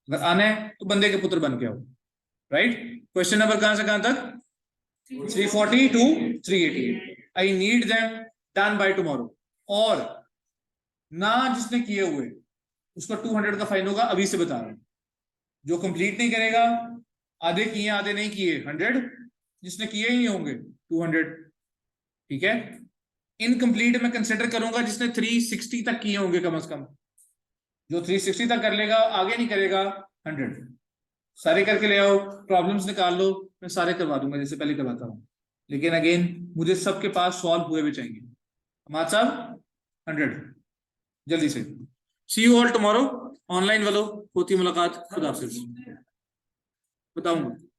अगर आना है तो बंदे के पुत्र बन के आओ। राइट, क्वेश्चन नंबर कहां से कहां तक? 340 to 388। I need them done by tomorrow. और ना जिसने किए हुए उसका 200 का फाइन होगा, अभी से बता रहा हूं। जो कंप्लीट नहीं करेगा, आधे किए आधे नहीं किए 100, जिसने किए ही नहीं होंगे 200। ठीक है, इनकम्प्लीट मैं कंसिडर करूंगा जिसने 360 तक किए होंगे कम से कम। जो 360 तक कर लेगा आगे नहीं करेगा 100। सारे करके ले आओ, प्रॉब्लम्स निकाल लो, मैं सारे करवा दूंगा जैसे पहले करवाता हूँ। लेकिन अगेन मुझे सबके पास सॉल्व हुए भी चाहिए। हमारे साहब 100 जल्दी से। सी यू ऑल टुमारो, ऑनलाइन वालों होती मुलाकात, खुदा हाफिज। बताऊंगा।